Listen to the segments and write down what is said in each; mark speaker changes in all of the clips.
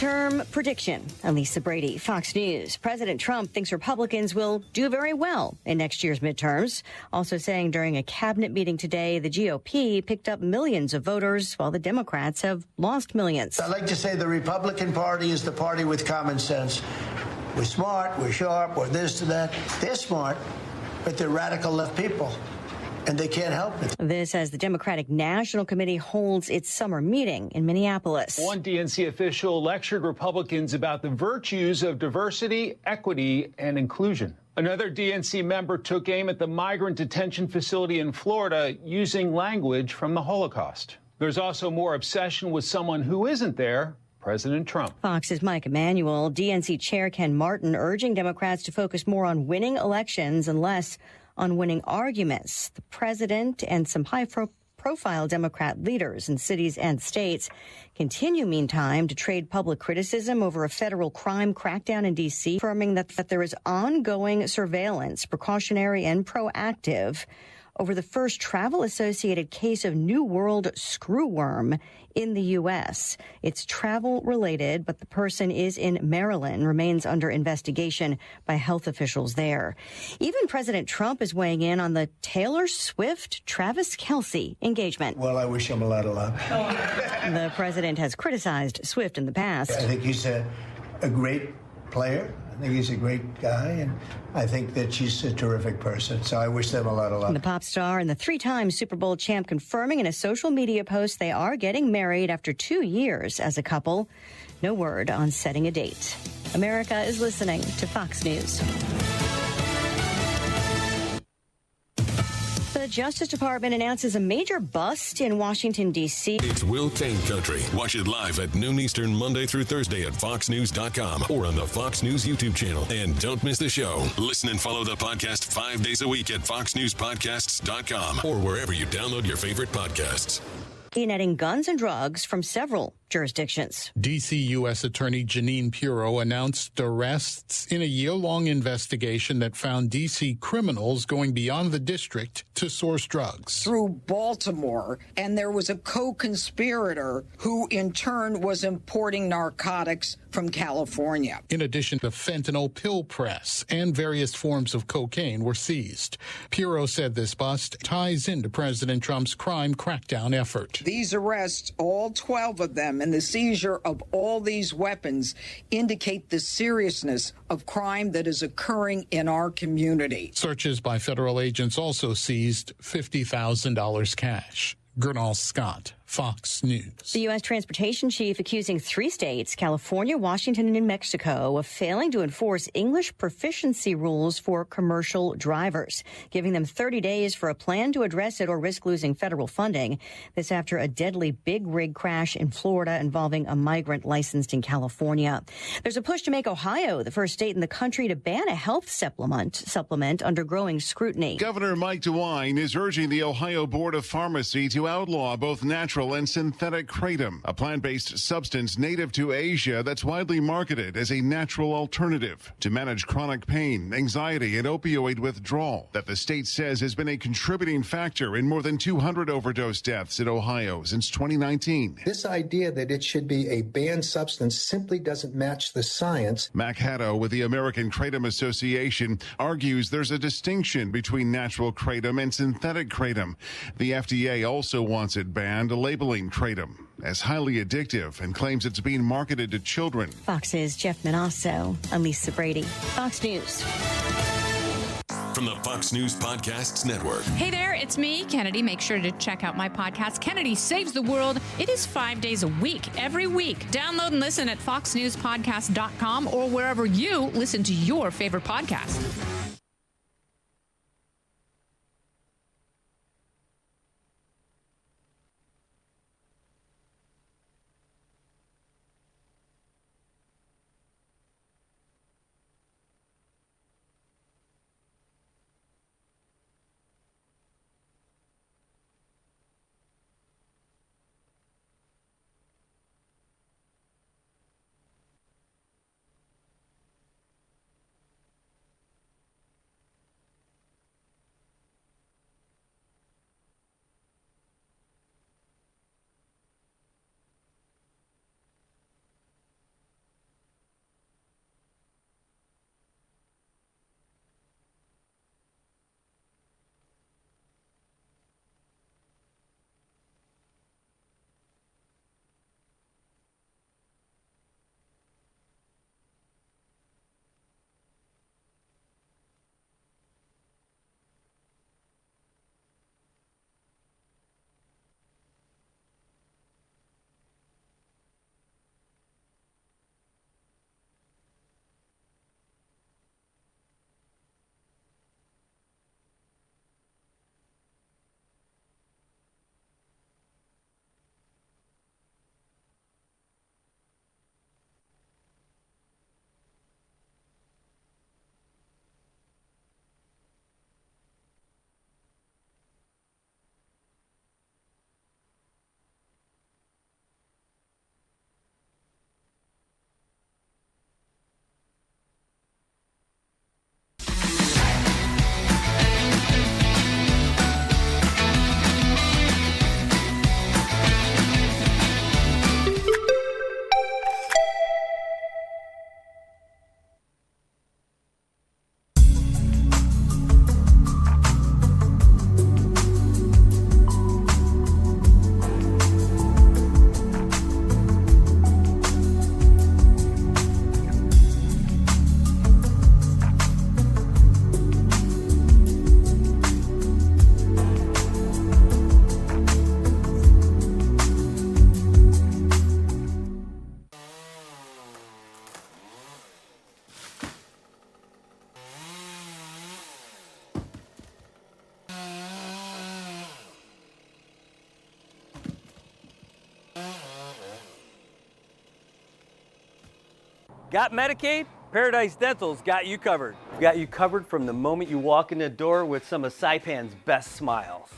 Speaker 1: Midterm prediction. Lisa Brady, Fox News. President Trump thinks Republicans will do very well in next year's midterms. Also saying during a cabinet meeting today, the GOP picked up millions of voters while the Democrats have lost millions.
Speaker 2: I like to say the Republican Party is the party with common sense. We're smart, we're sharp, we're this to that. They're smart, but they're radical left people. And they can't help it.
Speaker 1: This as the Democratic National Committee holds its summer meeting in Minneapolis.
Speaker 3: One DNC official lectured Republicans about the virtues of diversity, equity, and inclusion. Another DNC member took aim at the migrant detention facility in Florida using language from the Holocaust. There's also more obsession with someone who isn't there, President Trump.
Speaker 1: Fox's Mike Emanuel, DNC Chair Ken Martin urging Democrats to focus more on winning elections and less on winning arguments. The president and some high-profile Democrat leaders in cities and states continue, meantime, to trade public criticism over a federal crime crackdown in D.C., affirming that there is ongoing surveillance, precautionary and proactive, over the first travel-associated case of New World screwworm in the U.S. It's travel-related, but the person is in Maryland, remains under investigation by health officials there. Even President Trump is weighing in on the Taylor Swift-Travis Kelce engagement.
Speaker 2: Well, I wish him a lot of luck.
Speaker 1: The president has criticized Swift in the past.
Speaker 2: I think he's a great player. I think he's a great guy, and I think that she's a terrific person. So I wish them a lot of luck.
Speaker 1: The pop star and the three-time Super Bowl champ confirming in a social media post they are getting married after 2 years as a couple. No word on setting a date. America is listening to Fox News. The Justice Department announces a major bust in Washington, D.C.
Speaker 4: It's Will Kane Country. Watch it live at noon Eastern, Monday through Thursday at foxnews.com or on the Fox News YouTube channel. And don't miss the show. Listen and follow the podcast 5 days a week at foxnewspodcasts.com or wherever you download your favorite podcasts.
Speaker 1: Netting guns and drugs from several jurisdictions.
Speaker 5: D.C. U.S. Attorney Jeanine Pirro announced arrests in a year-long investigation that found D.C. criminals going beyond the district to source drugs.
Speaker 6: Through Baltimore, and there was a co-conspirator who in turn was importing narcotics from California.
Speaker 5: In addition, the fentanyl pill press and various forms of cocaine were seized. Pirro said this bust ties into President Trump's crime crackdown effort.
Speaker 6: These arrests, all 12 of them, and the seizure of all these weapons indicate the seriousness of crime that is occurring in our community.
Speaker 5: Searches by federal agents also seized $50,000 cash. Gernal Scott, Fox News.
Speaker 1: The U.S. transportation chief accusing 3 states, California, Washington, and New Mexico, of failing to enforce English proficiency rules for commercial drivers, giving them 30 days for a plan to address it or risk losing federal funding. This after a deadly big rig crash in Florida involving a migrant licensed in California. There's a push to make Ohio the first state in the country to ban a health supplement under growing scrutiny.
Speaker 7: Governor Mike DeWine is urging the Ohio Board of Pharmacy to outlaw both natural and synthetic kratom, a plant-based substance native to Asia that's widely marketed as a natural alternative to manage chronic pain, anxiety, and opioid withdrawal that the state says has been a contributing factor in more than 200 overdose deaths in Ohio since 2019.
Speaker 8: This idea that it should be a banned substance simply doesn't match the science.
Speaker 7: Mac Haddo with the American Kratom Association argues there's a distinction between natural kratom and synthetic kratom. The FDA also wants it banned, labeling kratom as highly addictive and claims it's being marketed to children.
Speaker 1: Fox's Jeff Manasso. I'm Lisa Brady. Fox News.
Speaker 4: From the Fox News Podcasts Network.
Speaker 9: Hey there, it's me, Kennedy. Make sure to check out my podcast, Kennedy Saves the World. It is 5 days a week, every week. Download and listen at foxnewspodcast.com or wherever you listen to your favorite podcast.
Speaker 10: Got Medicaid? Paradise Dental's got you covered. Got you covered from the moment you walk in the door with some of Saipan's best smiles.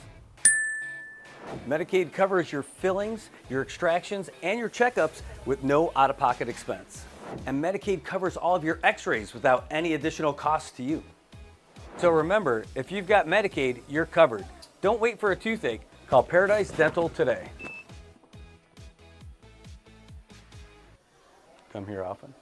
Speaker 10: Medicaid covers your fillings, your extractions, and your checkups with no out-of-pocket expense. And Medicaid covers all of your x-rays without any additional cost to you. So remember, if you've got Medicaid, you're covered. Don't wait for a toothache. Call Paradise Dental today. Come here often.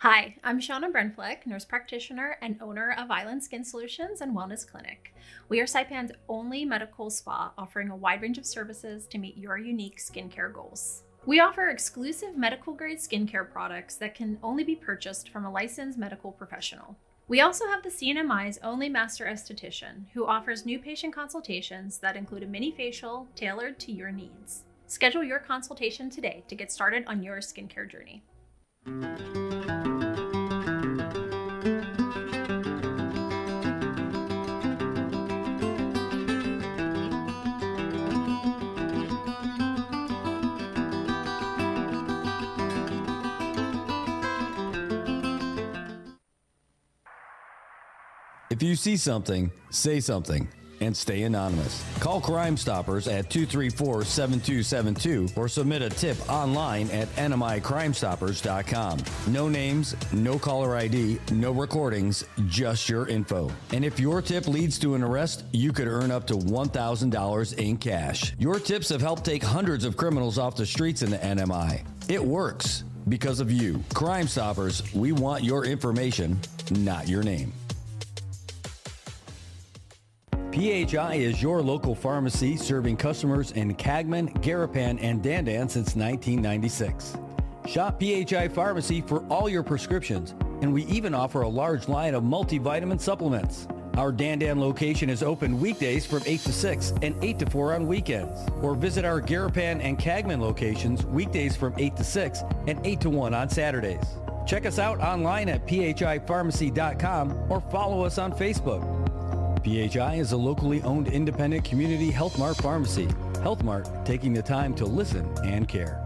Speaker 11: Hi, I'm Shauna Brenfleck, nurse practitioner and owner of Island Skin Solutions and Wellness Clinic. We are Saipan's only medical spa offering a wide range of services to meet your unique skincare goals. We offer exclusive medical grade skincare products that can only be purchased from a licensed medical professional. We also have the CNMI's only master esthetician who offers new patient consultations that include a mini facial tailored to your needs. Schedule your consultation today to get started on your skincare journey.
Speaker 12: If you see something, say something, and stay anonymous. Call Crime Stoppers at 234-7272 or submit a tip online at nmicrimestoppers.com. No names, no caller ID, no recordings, just your info. And if your tip leads to an arrest, you could earn up to $1,000 in cash. Your tips have helped take hundreds of criminals off the streets in the NMI. It works because of you. Crime Stoppers, we want your information, not your name. PHI is your local pharmacy serving customers in Cagman, Garapan, and Dandan since 1996. Shop PHI Pharmacy for all your prescriptions, and we even offer a large line of multivitamin supplements. Our Dandan location is open weekdays from 8 to 6 and 8 to 4 on weekends. Or visit our Garapan and Cagman locations weekdays from 8 to 6 and 8 to 1 on Saturdays. Check us out online at phipharmacy.com or follow us on Facebook. PHI is a locally owned independent community Health Mart pharmacy. Health Mart, taking the time to listen and care.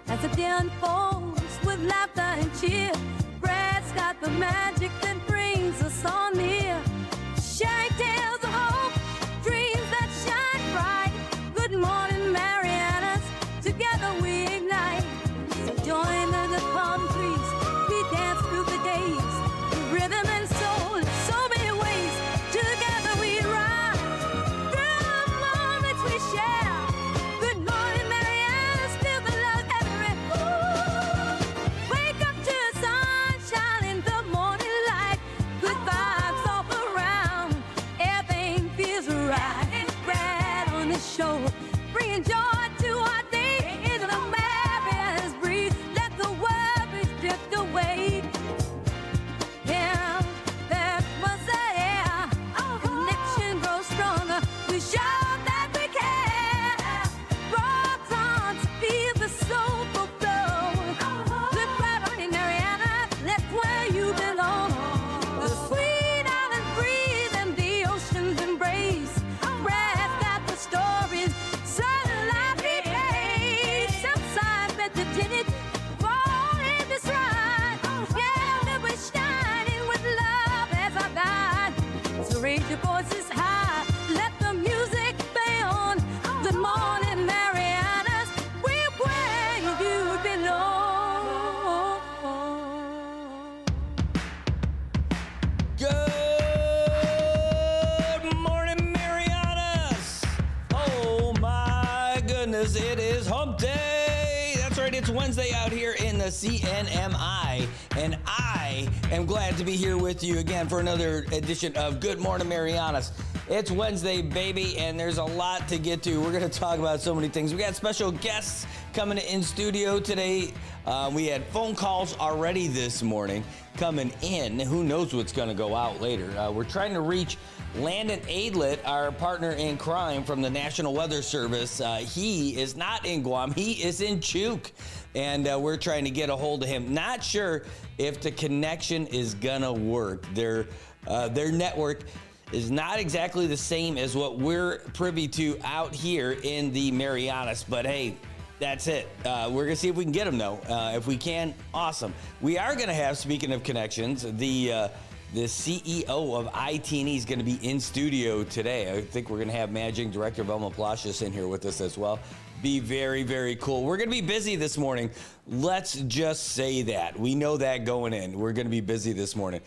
Speaker 13: As the day unfolds with laughter and cheer, Brad's got the magic that brings us all near. Sharing tales of hope, dreams that shine bright. Good morning, Marianas, together we ignite. So join the palm trees, we dance through the days. The rhythm and soul, so many ways. Together we rise through the moments we share. Good morning, Marianas, feel the love everywhere. Wake up to the sunshine in the morning light. Good vibes all around. Everything
Speaker 14: It's Wednesday out here in the CNMI, and I am glad to be here with you again for another edition of Good Morning Marianas. It's Wednesday, baby, and there's a lot to get to. We're going to talk about so many things. We got special guests coming in studio today. We had phone calls already this morning coming in. Who knows what's going to go out later. We're trying to reach Landon Aidlet, our partner in crime from the National Weather Service. He is not in Guam. He is in Chuuk, and we're trying to get a hold of him. Not sure if the connection is going to work. Their network is not exactly the same as what we're privy to out here in the Marianas, but hey, that's it. We're going to see if we can get them, though. If we can, awesome. We are going to have, speaking of connections, the CEO of IT&E is going to be in studio today. I think we're going to have Managing Director Velma Palacios in here with us as well. Be very, very cool. We're going to be busy this morning. Let's just say that. We know that going in. We're going to be busy this morning.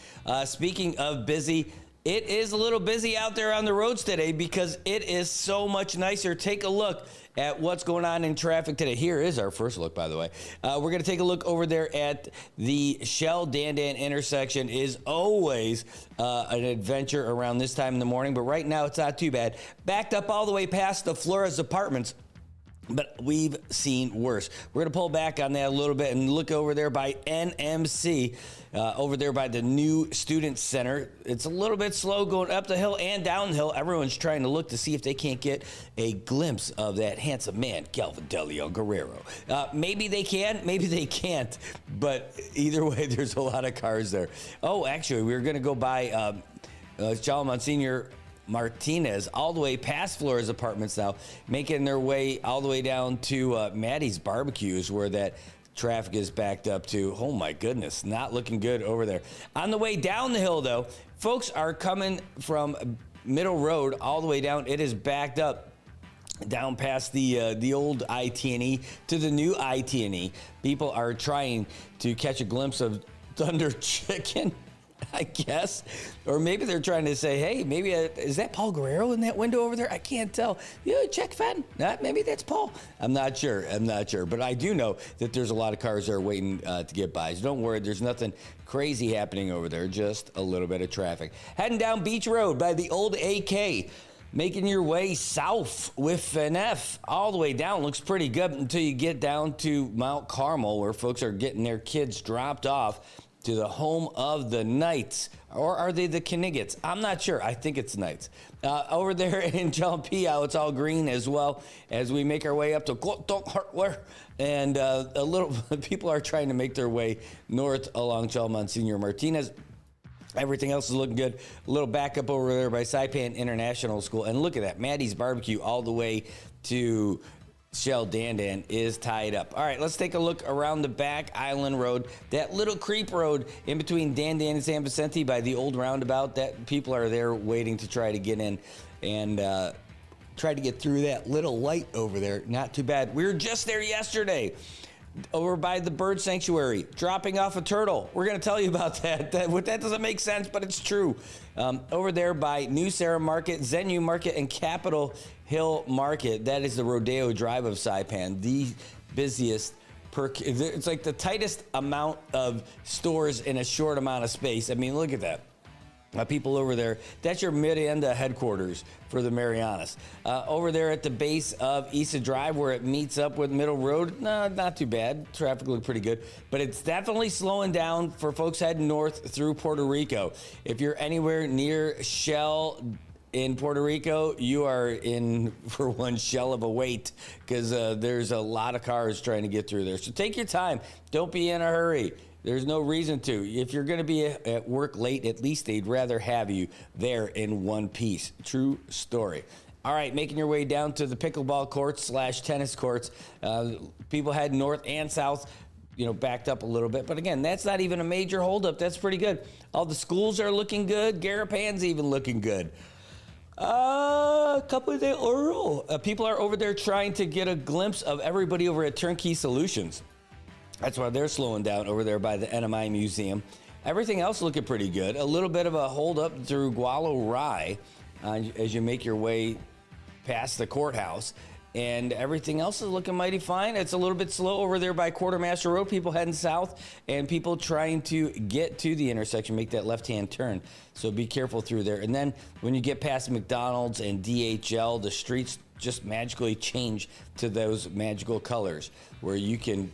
Speaker 14: Speaking of busy, it is a little busy out there on the roads today because it is so much nicer. Take a look at what's going on in traffic today. Here is our first look, by the way. We're going to take a look over there at the Shell-Dandan intersection. Is always an adventure around this time in the morning, but right now it's not too bad. Backed up all the way past the Flores Apartments, but we've seen worse. We're going to pull back on that a little bit and look over there by NMC, over there by the new Student Center. It's a little bit slow going up the hill and down the hill. Everyone's trying to look to see if they can't get a glimpse of that handsome man, Calvin Delio Guerrero. Maybe they can, maybe they can't, but either way, there's a lot of cars there. Oh, actually, we were going to go by Monsignor Martinez all the way past Flores Apartments now, making their way all the way down to Maddie's Barbecues, where that traffic is backed up to. Oh my goodness, not looking good over there. On the way down the hill, though, folks are coming from Middle Road all the way down. It is backed up down past the old IT&E to the new IT&E. People are trying to catch a glimpse of Thunder Chicken, I guess. Or maybe they're trying to say, hey, maybe, is that Paul Guerrero in that window over there? I can't tell. Yeah, check Fenton. Maybe that's Paul. I'm not sure. But I do know that there's a lot of cars that are waiting to get by. So don't worry, there's nothing crazy happening over there, just a little bit of traffic. Heading down Beach Road by the old AK. Making your way south with FNF all the way down. Looks pretty good until you get down to Mount Carmel, where folks are getting their kids dropped off to the home of the Knights. Or are they the Kniggets? I'm not sure. I think it's Knights. Over there in Jalpia, it's all green as well as we make our way up to Hardware. And a little people are trying to make their way north along Monsignor Martinez. Everything else is looking good. A little backup over there by Saipan International School. And look at that. Maddie's Barbecue all the way to Shell-Dandan is tied up. All right, let's take a look around the back Island Road. That little creep road in between Dandan and San Vicente by the old roundabout, that people are there waiting to try to get in and try to get through that little light over there. Not too bad. We were just there yesterday over by the bird sanctuary, dropping off a turtle. We're going to tell you about that. That doesn't make sense, but it's true. Over there by New Sarah Market, Zenu Market, and Capitol Hill Market. That is the Rodeo Drive of Saipan, the busiest. It's like the tightest amount of stores in a short amount of space. I mean, look at that. People over there, that's your Merienda headquarters for the Marianas. Over there at the base of Issa Drive where it meets up with Middle Road, no, not too bad. Traffic looked pretty good, but it's definitely slowing down for folks heading north through Puerto Rico. If you're anywhere near Shell in Puerto Rico, you are in for one shell of a wait because there's a lot of cars trying to get through there. So take your time. Don't be in a hurry. There's no reason to. If you're going to be at work late, at least they'd rather have you there in one piece. True story. All right, making your way down to the pickleball courts / tennis courts. People head north and south, backed up a little bit. But again, that's not even a major holdup. That's pretty good. All the schools are looking good. Garapan's even looking good. A couple of days. People are over there trying to get a glimpse of everybody over at Turnkey Solutions. That's why they're slowing down over there by the NMI Museum. Everything else looking pretty good. A little bit of a hold up through Gualo Rye as you make your way past the courthouse. and everything else is looking mighty fine. It's a little bit slow over there by Quartermaster Road, people heading south and people trying to get to the intersection, make that left-hand turn. So be careful through there. And then when you get past McDonald's and DHL, the streets just magically change to those magical colors where you can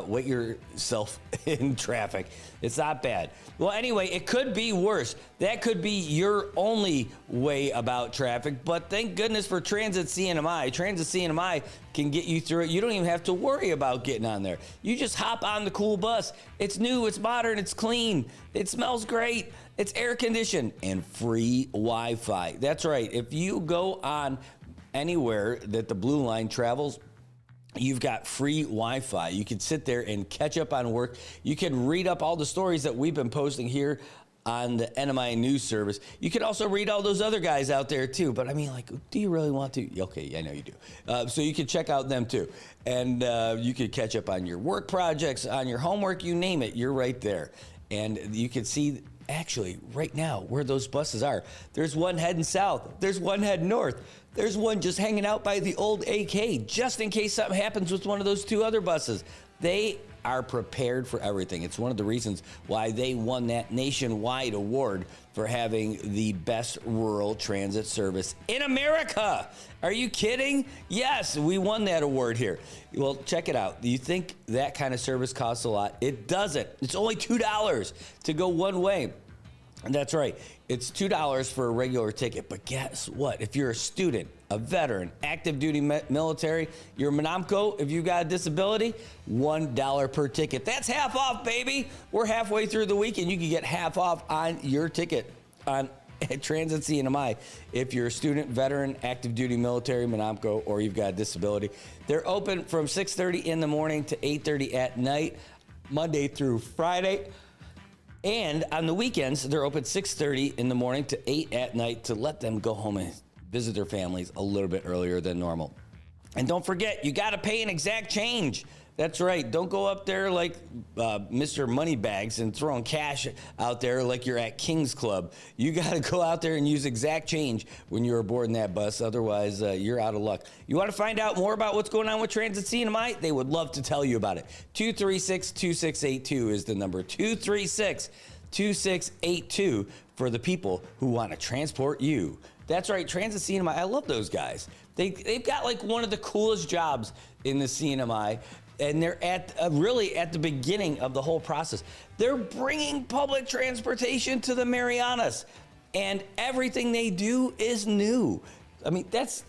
Speaker 14: wait yourself in traffic. It's not bad. Well, anyway, it could be worse. That could be your only way about traffic, but thank goodness for Transit CNMI. Transit CNMI can get you through it. You don't even have to worry about getting on there. You just hop on the cool bus. It's new, it's modern, it's clean, it smells great, it's air conditioned, and free Wi-Fi. That's right. If you go on anywhere that the Blue Line travels, you've got free Wi-Fi. You can sit there and catch up on work. You can read up all the stories that we've been posting here on the NMI News Service. You can also read all those other guys out there too. But I mean, like, do you really want to? Okay, I know you do. So you can check out them too. And you can catch up on your work projects, on your homework, you name it. You're right there. And you can see actually right now where those buses are. There's one heading south. There's one heading north. There's one just hanging out by the old AK, just in case something happens with one of those two other buses. They are prepared for everything. It's one of the reasons why they won that nationwide award for having the best rural transit service in America. Are you kidding? Yes, we won that award here. Well, check it out. Do you think that kind of service costs a lot? It doesn't. It's only $2 to go one way. And that's right. It's $2 for a regular ticket. But guess what? If you're a student, a veteran, active duty military, you're a Monamco, if you've got a disability, $1 per ticket. That's half off, baby. We're halfway through the week and you can get half off on your ticket on Transit CNMI if you're a student, veteran, active duty military, Monamco, or you've got a disability. They're open from 6:30 in the morning to 8:30 at night, Monday through Friday. And on the weekends, they're open 6:30 in the morning to 8 at night to let them go home and visit their families a little bit earlier than normal. And don't forget, you got to pay an exact change. That's right. Don't go up there like Mr. Moneybags and throwing cash out there like you're at King's Club. You got to go out there and use exact change when you're aboard that bus. Otherwise, you're out of luck. You want to find out more about what's going on with Transit CNMI? They would love to tell you about it. 236-2682 is the number. 236-2682 for the people who want to transport you. That's right, Transit CNMI. I love those guys. They've got like one of the coolest jobs in the CNMI. And they're at really at the beginning of the whole process. They're bringing public transportation to the Marianas, and everything they do is new. I mean, that's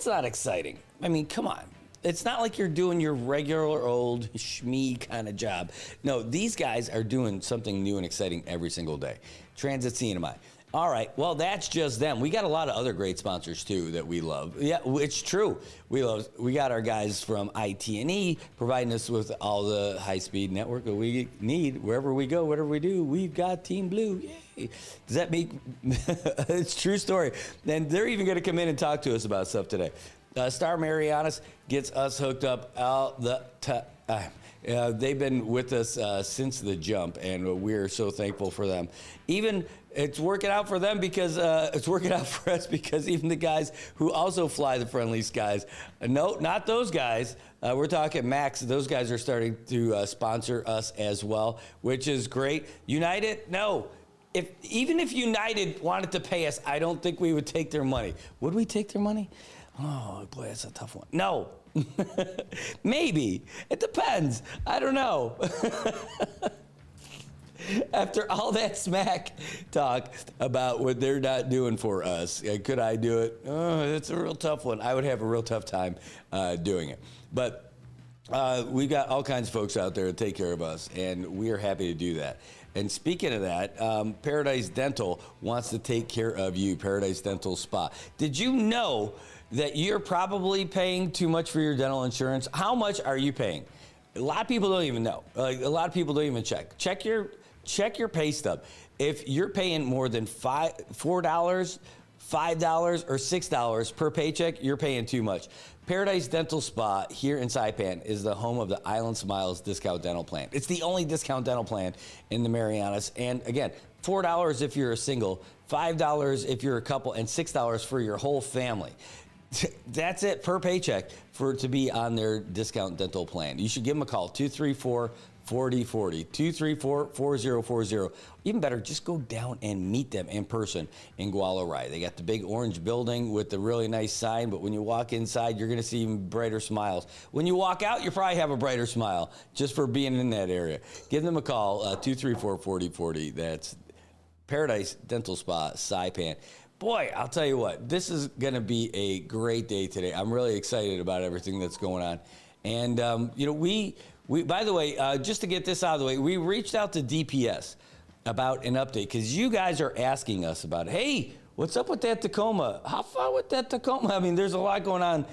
Speaker 14: not exciting. I mean, come on. It's not like you're doing your regular old schmee kind of job. No, these guys are doing something new and exciting every single day. Transit CNMI. All right, well, that's just them. We got a lot of other great sponsors, too, that we love. Yeah, it's true. We got our guys from IT&E providing us with all the high-speed network that we need. Wherever we go, whatever we do, we've got Team Blue. Yay. Does that make... It's a true story. And they're even going to come in and talk to us about stuff today. Star Marianas gets us hooked up all the time. They've been with us since the jump, and we're so thankful for them. Even it's working out for them because it's working out for us because even the guys who also fly the Friendly Skies, no, not those guys. We're talking Max. Those guys are starting to sponsor us as well, which is great. United, no. Even if United wanted to pay us, I don't think we would take their money. Would we take their money? Oh, boy, that's a tough one. No. Maybe. It depends. I don't know. After all that smack talk about what they're not doing for us, could I do it? Oh, it's a real tough one. I would have a real tough time doing it. But we've got all kinds of folks out there to take care of us, and we are happy to do that. And speaking of that, Paradise Dental wants to take care of you, Paradise Dental Spa. Did you know that you're probably paying too much for your dental insurance? How much are you paying? A lot of people don't even know. A lot of people don't even check. Check your pay stub. If you're paying more than $4, $5, or $6 per paycheck, you're paying too much. Paradise Dental Spa here in Saipan is the home of the Island Smiles discount dental plan. It's the only discount dental plan in the Marianas. And again, $4 if you're a single, $5 if you're a couple, and $6 for your whole family. That's it per paycheck to be on their discount dental plan. You should give them a call, 234-4040, 234-4040. Even better, just go down and meet them in person in Gualarai. They got the big orange building with the really nice sign, but when you walk inside, you're going to see even brighter smiles. When you walk out, you probably have a brighter smile just for being in that area. Give them a call, 234-4040. That's Paradise Dental Spa, Saipan. Boy, I'll tell you what, this is going to be a great day today. I'm really excited about everything that's going on. And, we by the way, just to get this out of the way, we reached out to DPS about an update because you guys are asking us about, hey, what's up with that Tacoma? How far with that Tacoma? I mean, there's a lot going on.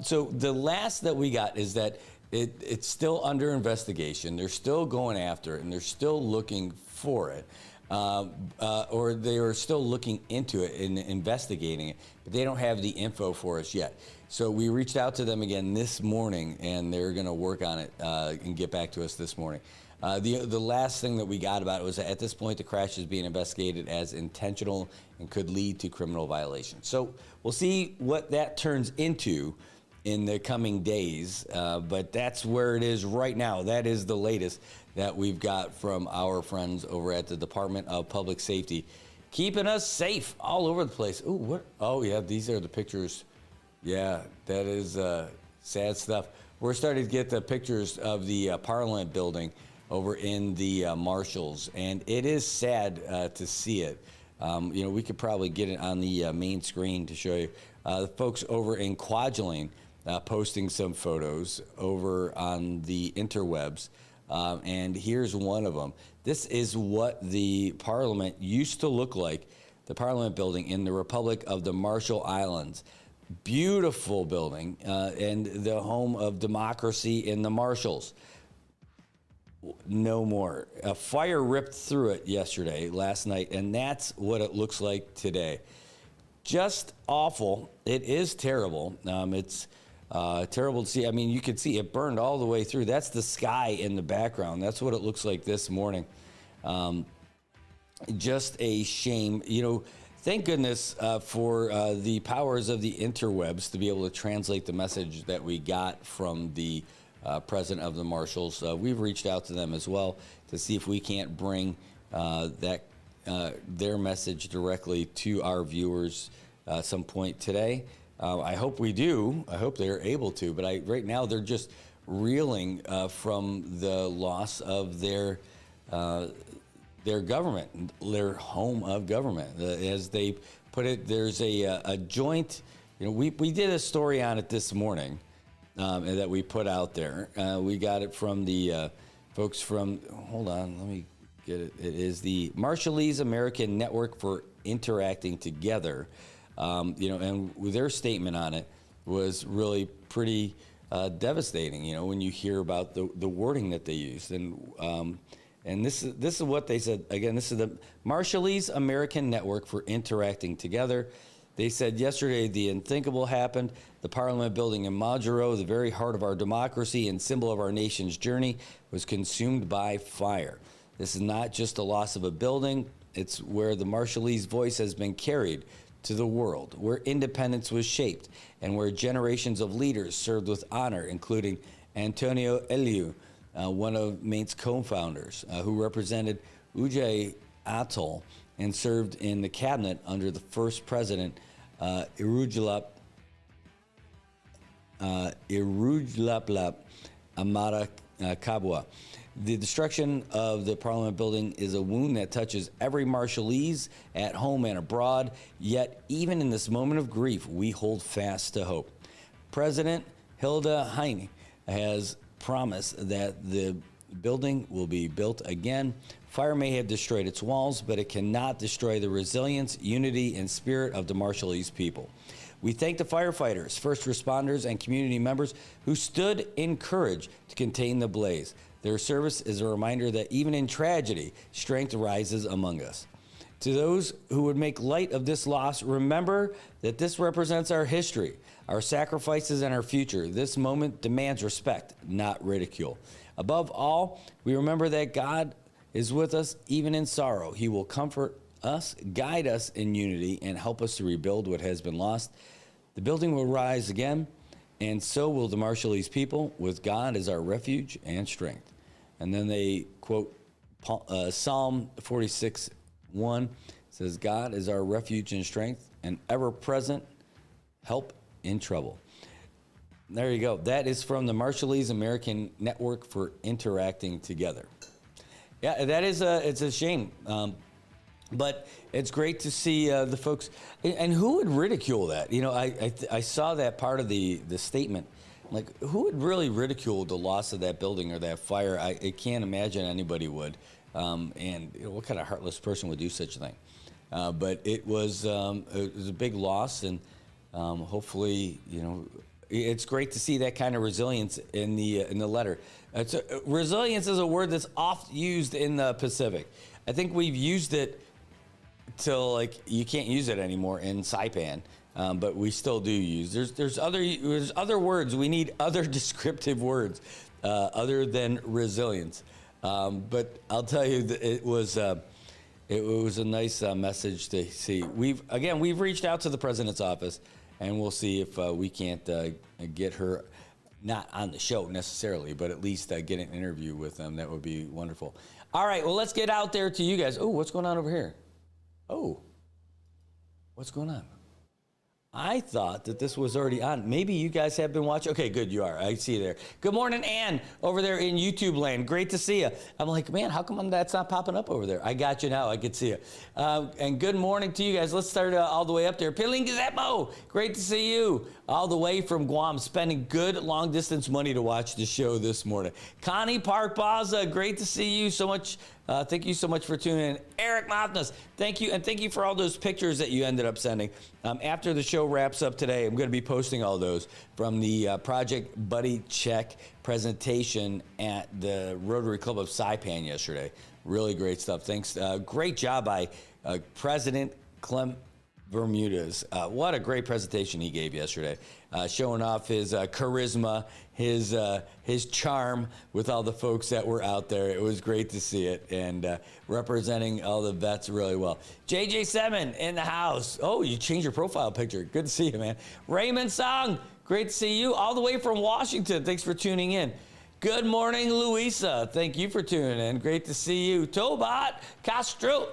Speaker 14: So the last that we got is that it's still under investigation. They're still going after it, and they're still looking for it. Or they are still looking into it and investigating it, but they don't have the info for us yet. So we reached out to them again this morning, and they're going to work on it and get back to us this morning. The last thing that we got about it was that at this point, the crash is being investigated as intentional and could lead to criminal violation. So we'll see what that turns into in the coming days, but that's where it is right now. That is the latest that we've got from our friends over at the Department of Public Safety, keeping us safe all over the place. Ooh, what? Oh, yeah, these are the pictures. Yeah, that is sad stuff. We're starting to get the pictures of the Parliament building over in the Marshalls, and it is sad to see it. We could probably get it on the main screen to show you. The folks over in Kwajalein posting some photos over on the interwebs. And here's one of them. This is what the Parliament used to look like, the Parliament building in the Republic of the Marshall Islands. Beautiful building, and the home of democracy in the Marshalls. No more. A fire ripped through it last night, and that's what it looks like today. Just awful. It is terrible. It's terrible to see. I mean, you could see it burned all the way through. That's the sky in the background. That's what it looks like this morning. Just a shame. Thank goodness for the powers of the interwebs to be able to translate the message that we got from the president of the Marshalls. We've reached out to them as well to see if we can't bring their message directly to our viewers at some point today. I hope we do. I hope they're able to. But right now they're just reeling from the loss of their government, their home of government. As they put it, there's a joint. We did a story on it this morning that we put out there. We got it from the folks from. Hold on, let me get it. It is the Marshallese American Network for Interacting Together. And their statement on it was really pretty devastating. When you hear about the wording that they used, and this is what they said. Again, this is the Marshallese American Network for Interacting Together. They said yesterday the unthinkable happened. The Parliament building in Majuro, the very heart of our democracy and symbol of our nation's journey, was consumed by fire. This is not just a loss of a building. It's where the Marshallese voice has been carried to the world, where independence was shaped, and where generations of leaders served with honor, including Antonio Eliu, one of Maine's co-founders, who represented Ujai Atoll and served in the cabinet under the first president, Irujlap Amara Kabwa. The destruction of the Parliament building is a wound that touches every Marshallese at home and abroad. Yet, even in this moment of grief, we hold fast to hope. President Hilda Heine has promised that the building will be built again. Fire may have destroyed its walls, but it cannot destroy the resilience, unity, and spirit of the Marshallese people. We thank the firefighters, first responders, and community members who stood in courage to contain the blaze. Their service is a reminder that even in tragedy, strength rises among us. To those who would make light of this loss, remember that this represents our history, our sacrifices, and our future. This moment demands respect, not ridicule. Above all, we remember that God is with us even in sorrow. He will comfort us, guide us in unity, and help us to rebuild what has been lost. The building will rise again, and so will the Marshallese people, with God as our refuge and strength. And then they quote Psalm 46:1, says, God is our refuge and strength, and ever-present help in trouble. There you go. That is from the Marshallese American Network for Interacting Together. Yeah, that is it's a shame. But it's great to see the folks. And who would ridicule that? You know, I saw that part of the statement. Like, who would really ridicule the loss of that building or that fire? I can't imagine anybody would. And you know, what kind of heartless person would do such a thing? But it was a big loss, and hopefully, you know, it's great to see that kind of resilience in the letter. Resilience is a word that's oft used in the Pacific. I think we've used it till like you can't use it anymore in Saipan, but we still do use. There's other words. We need other descriptive words other than resilience. But I'll tell you that it was a nice message to see. We've reached out to the president's office, and we'll see if we can't get her, not on the show necessarily, but at least get an interview with them. That would be wonderful. All right, well, let's get out there to you guys. Oh, what's going on over here? Oh, what's going on? I thought that this was already on. Maybe you guys have been watching. Okay, good, you are. I see you there. Good morning, Ann, over there in YouTube land. Great to see you. I'm like, man, how come that's not popping up over there? I got you now. I can see you. And good morning to you guys. Let's start all the way up there. Piling Gazemo, great to see you. All the way from Guam, spending good long-distance money to watch the show this morning. Connie Park Baza, great to see you so much. Thank you so much for tuning in. Eric Mothnas, thank you. And thank you for all those pictures that you ended up sending. After the show wraps up today, I'm going to be posting all those from the Project Buddy Check presentation at the Rotary Club of Saipan yesterday. Really great stuff. Thanks. Great job by President Clem Bermudez. What a great presentation he gave yesterday, showing off his charisma, his charm with all the folks that were out there. It was great to see it, and representing all the vets really well. JJ Semin in the house. Oh, you changed your profile picture. Good to see you, man. Raymond Song, great to see you all the way from Washington. Thanks for tuning in. Good morning, Louisa. Thank you for tuning in. Great to see you. Tobat Castro,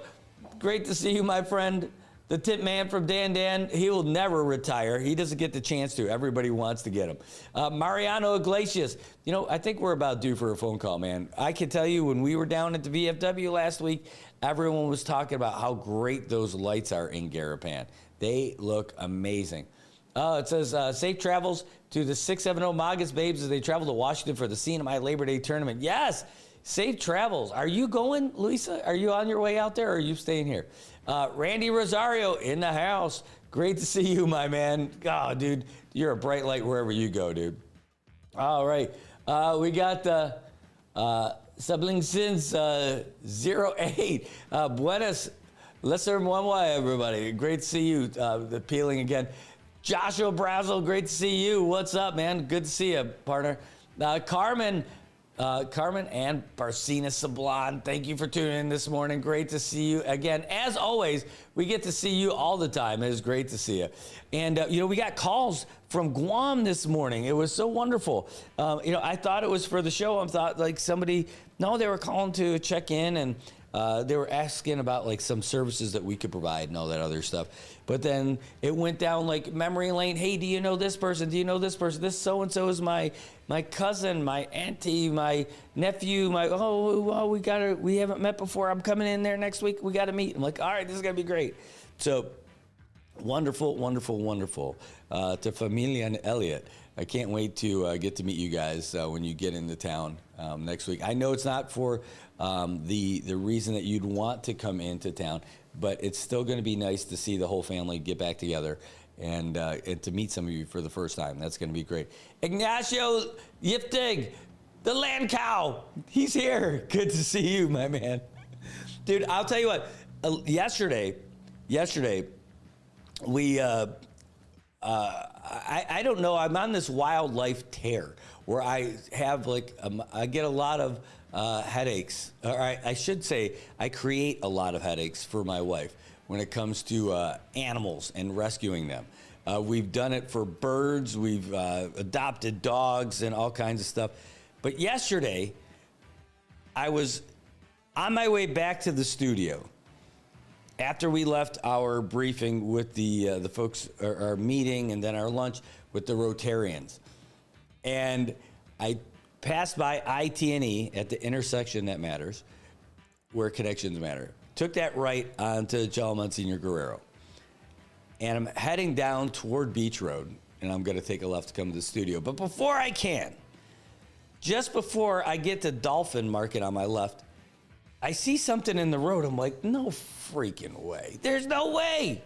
Speaker 14: great to see you, my friend. The tip man from Dan, he will never retire. He doesn't get the chance to. Everybody wants to get him. Mariano Iglesias, you know, I think we're about due for a phone call, man. I can tell you when we were down at the VFW last week, everyone was talking about how great those lights are in Garapan. They look amazing. It says, safe travels to the 670 Magas Babes as they travel to Washington for the CNMI Labor Day tournament. Yes, safe travels. Are you going, Luisa? Are you on your way out there, or are you staying here? Randy Rosario in the house. Great to see you, my man. Oh, dude, you're a bright light wherever you go, dude. All right. We got Subling Sins 08. Buenas. Lesser Mwamwa, everybody. Great to see you. The peeling again. Joshua Brazel, great to see you. What's up, man? Good to see you, partner. Carmen and Barcina Sablon, thank you for tuning in this morning. Great to see you again. As always, we get to see you all the time. It is great to see you. And, you know, we got calls from Guam this morning. It was so wonderful. You know, I thought it was for the show. I thought like somebody, no, they were calling to check in, and they were asking about like some services that we could provide and all that other stuff. But then it went down like memory lane. Hey, do you know this person? Do you know this person? This so-and-so is my cousin, my auntie, my nephew, we haven't met before. I'm coming in there next week. We got to meet. I'm like, all right, this is going to be great. So wonderful, wonderful, wonderful. To Familia and Elliot, I can't wait to get to meet you guys when you get into town next week. I know it's not for the reason that you'd want to come into town, but it's still going to be nice to see the whole family get back together and to meet some of you for the first time. That's going to be great. Ignacio Yiftig, the land cow, he's here. Good to see you, my man. Dude, I'll tell you what, yesterday, we, I don't know, I'm on this wildlife tear where I have I get a lot of headaches. Or I should say I create a lot of headaches for my wife when it comes to animals and rescuing them. We've done it for birds. We've adopted dogs and all kinds of stuff. But yesterday, I was on my way back to the studio after we left our briefing with the folks, our meeting, and then our lunch with the Rotarians. And I passed by IT&E at the intersection that matters, where connections matter. Took that right onto Chalmette Monsignor Guerrero. And I'm heading down toward Beach Road, and I'm going to take a left to come to the studio. But before I can, just before I get to Dolphin Market on my left, I see something in the road. I'm like, no freaking way. There's no way.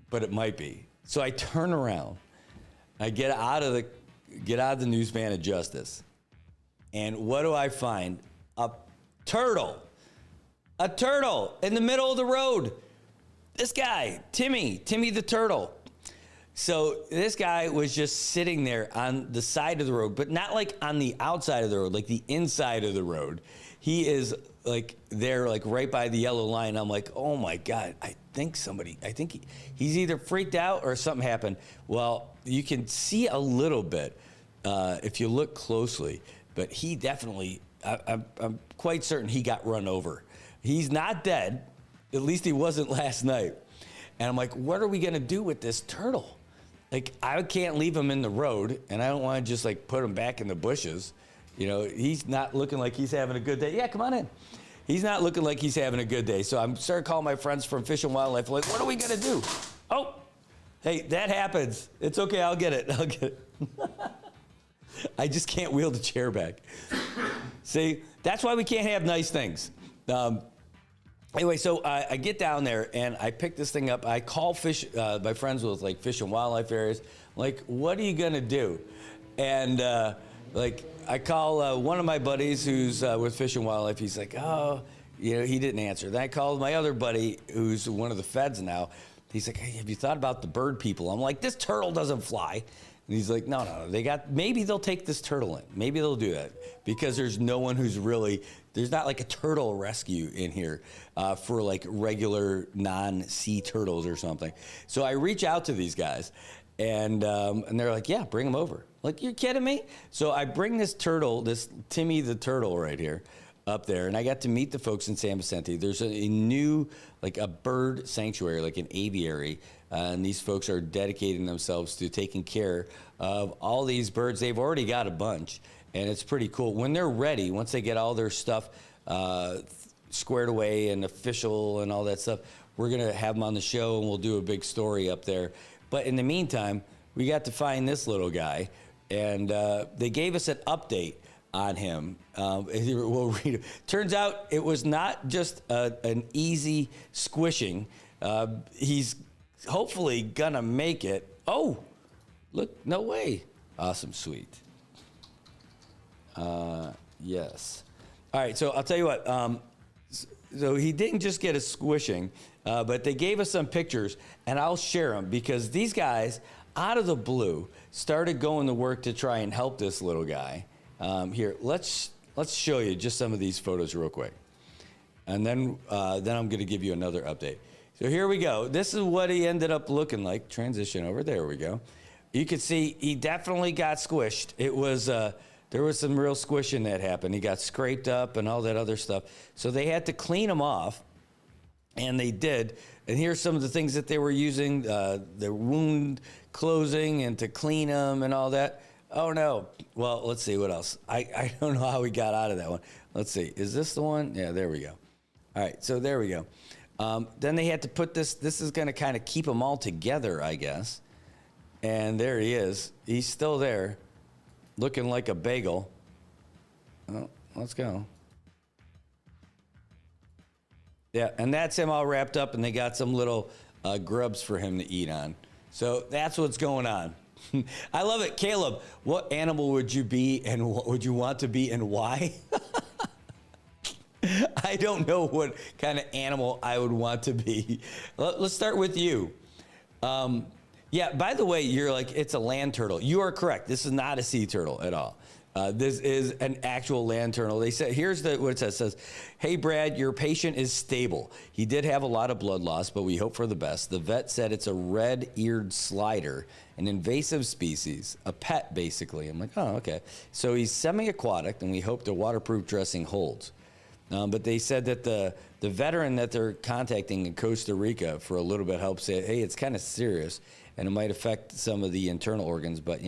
Speaker 14: But it might be. So I turn around. I get out of the news van of justice. And what do I find? A turtle. A turtle in the middle of the road. This guy, Timmy the turtle. So this guy was just sitting there on the side of the road, but not like on the outside of the road, like the inside of the road. He is like there, like right by the yellow line. I'm like, oh my God, I think he's either freaked out or something happened. Well, you can see a little bit if you look closely, but he definitely, I'm quite certain he got run over. He's not dead. At least he wasn't last night. And I'm like, what are we going to do with this turtle? Like, I can't leave him in the road, and I don't want to just, like, put him back in the bushes. You know, he's not looking like he's having a good day. Yeah, come on in. He's not looking like he's having a good day. So I'm starting to call my friends from Fish and Wildlife, like, what are we going to do? Oh, hey, that happens. It's okay. I'll get it. I just can't wheel the chair back. See, that's why we can't have nice things. Anyway, so I get down there and I pick this thing up. I call my friends with like Fish and Wildlife areas. Like, what are you gonna do? And I call one of my buddies who's with Fish and Wildlife. He's like, oh, he didn't answer. Then I called my other buddy who's one of the feds now. He's like, hey, have you thought about the bird people? I'm like, this turtle doesn't fly. And he's like, no, maybe they'll take this turtle in. Maybe they'll do that because there's no one there's not like a turtle rescue in here for like regular non-sea turtles or something. So I reach out to these guys and they're like, yeah, bring them over. Like, you're kidding me? So I bring this turtle, this Timmy the turtle right here up there, and I got to meet the folks in San Vicente. There's a new, like a bird sanctuary, like an aviary, and these folks are dedicating themselves to taking care of all these birds. They've already got a bunch, and it's pretty cool. When they're ready, once they get all their stuff squared away and official and all that stuff, we're going to have them on the show, and we'll do a big story up there. But in the meantime, we got to find this little guy, and they gave us an update on him. We'll read it. Turns out it was not just an easy squishing. He's hopefully gonna make it. Oh, look, no way. Awesome, sweet. Yes. All right, so I'll tell you what. So he didn't just get a squishing, but they gave us some pictures, and I'll share them because these guys, out of the blue, started going to work to try and help this little guy. Here, let's show you just some of these photos real quick, and then I'm going to give you another update. So here we go. This is what he ended up looking like. Transition over. There we go. You can see he definitely got squished. It was there was some real squishing that happened. He got scraped up and all that other stuff. So they had to clean him off, and they did. And here's some of the things that they were using: the wound closing and to clean them and all that. Oh, no. Well, let's see what else. I don't know how we got out of that one. Let's see. Is this the one? Yeah, there we go. All right, so there we go. Then they had to put this. This is going to kind of keep them all together, I guess. And there he is. He's still there, looking like a bagel. Oh, let's go. Yeah, and that's him all wrapped up, and they got some little grubs for him to eat on. So that's what's going on. I love it. Caleb, what animal would you be and what would you want to be and why? I don't know what kind of animal I would want to be. Let's start with you. Yeah, by the way, you're like, it's a land turtle. You are correct. This is not a sea turtle at all. This is an actual land turtle. They said, here's what it says. It says, hey, Brad, your patient is stable. He did have a lot of blood loss, but we hope for the best. The vet said it's a red-eared slider, an invasive species, a pet, basically. I'm like, oh, okay. So he's semi-aquatic, and we hope the waterproof dressing holds. But they said that the veteran that they're contacting in Costa Rica for a little bit helped say, hey, it's kind of serious, and it might affect some of the internal organs, but,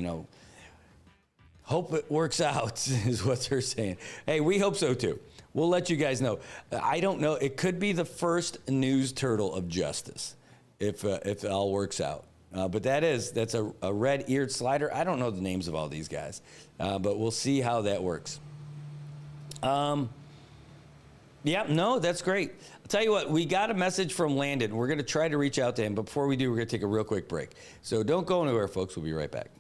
Speaker 14: hope it works out is what they're saying. Hey, we hope so too. We'll let you guys know. I don't know. It could be the first news turtle of justice if it all works out. But that's a red-eared slider. I don't know the names of all these guys, but we'll see how that works. Yeah, no, that's great. I'll tell you what, we got a message from Landon. We're going to try to reach out to him. But before we do, we're going to take a real quick break. So don't go anywhere, folks. We'll be right back.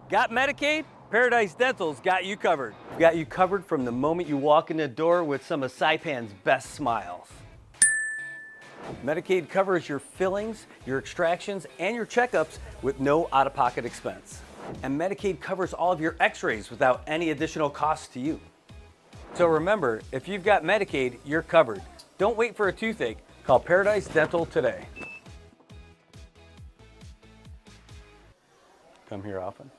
Speaker 10: Got Medicaid? Paradise Dental's got you covered. We've got you covered from the moment you walk in the door with some of Saipan's best smiles. Medicaid covers your fillings, your extractions, and your checkups with no out-of-pocket expense. And Medicaid covers all of your x-rays without any additional cost to you. So remember, if you've got Medicaid, you're covered. Don't wait for a toothache. Call Paradise Dental today. Come here often.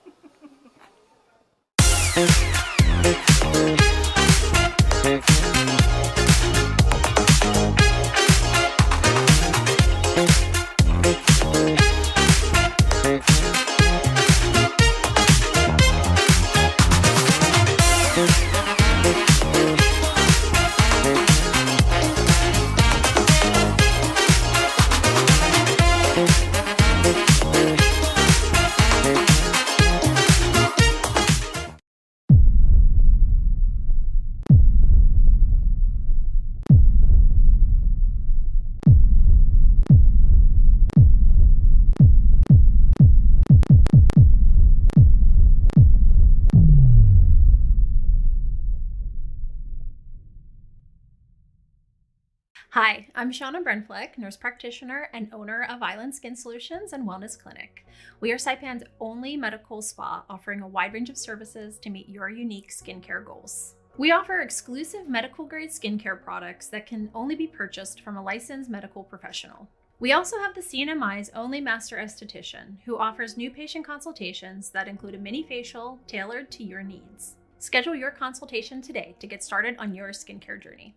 Speaker 11: Hi, I'm Shauna Brenfleck, nurse practitioner and owner of Island Skin Solutions and Wellness Clinic. We are Saipan's only medical spa offering a wide range of services to meet your unique skincare goals. We offer exclusive medical grade skincare products that can only be purchased from a licensed medical professional. We also have the CNMI's only master esthetician who offers new patient consultations that include a mini facial tailored to your needs. Schedule your consultation today to get started on your skincare journey.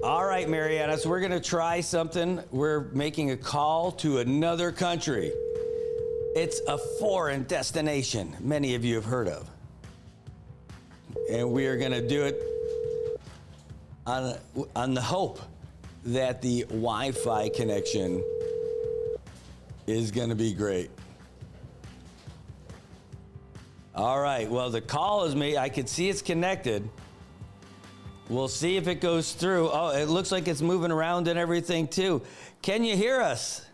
Speaker 14: All right, Marianas, we're going to try something. We're making a call to another country. It's a foreign destination many of you have heard of. And we are going to do it on the hope that the Wi-Fi connection is going to be great. All right, well, the call is made. I can see it's connected. We'll see if it goes through. Oh, it looks like it's moving around and everything too. Can you hear us?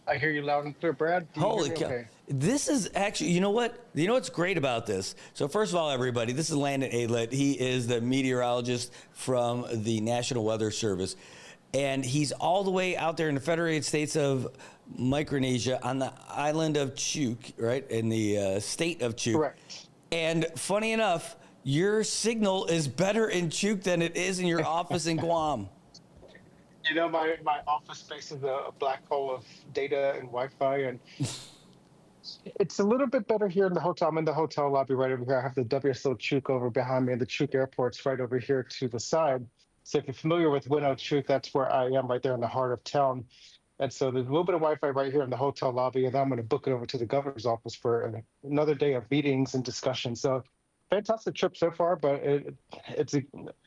Speaker 15: I hear you loud and clear, Brad.
Speaker 14: Holy cow.
Speaker 15: Okay?
Speaker 14: This is actually, you know what's great about this? So first of all, everybody, this is Landon Aylett. He is the meteorologist from the National Weather Service. And he's all the way out there in the Federated States of Micronesia on the island of Chuuk, right? In the state of Chuuk.
Speaker 15: Correct.
Speaker 14: And funny enough, your signal is better in Chuuk than it is in your office in Guam.
Speaker 15: You know, my office space is a black hole of data and Wi-Fi, and it's a little bit better here in the hotel. I'm in the hotel lobby right over here. I have the WSO Chuuk over behind me, and the Chuuk airport's right over here to the side. So if you're familiar with Winnow Chuuk, that's where I am, right there in the heart of town. And so there's a little bit of Wi-Fi right here in the hotel lobby, and then I'm going to book it over to the governor's office for another day of meetings and discussion. So fantastic trip so far, but it's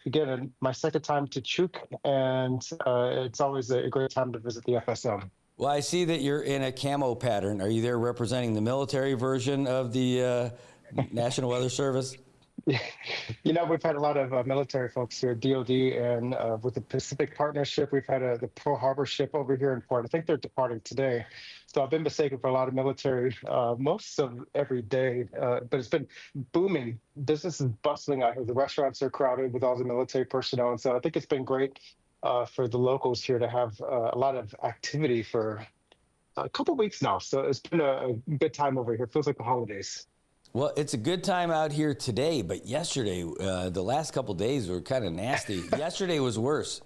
Speaker 15: again my second time to Chuuk, and it's always a great time to visit the FSM.
Speaker 14: Well, I see that you're in a camo pattern. Are you there representing the military version of the National Weather Service?
Speaker 15: You know, we've had a lot of military folks here, DOD, and with the Pacific Partnership, we've had the Pearl Harbor ship over here in port. I think they're departing today. So I've been mistaken for a lot of military most of every day, but it's been booming. Business is bustling out here. The restaurants are crowded with all the military personnel. And so I think it's been great for the locals here to have a lot of activity for a couple of weeks now. So it's been a good time over here. It feels like the holidays.
Speaker 14: Well, it's a good time out here today, but yesterday, the last couple of days were kind of nasty. Yesterday was worse.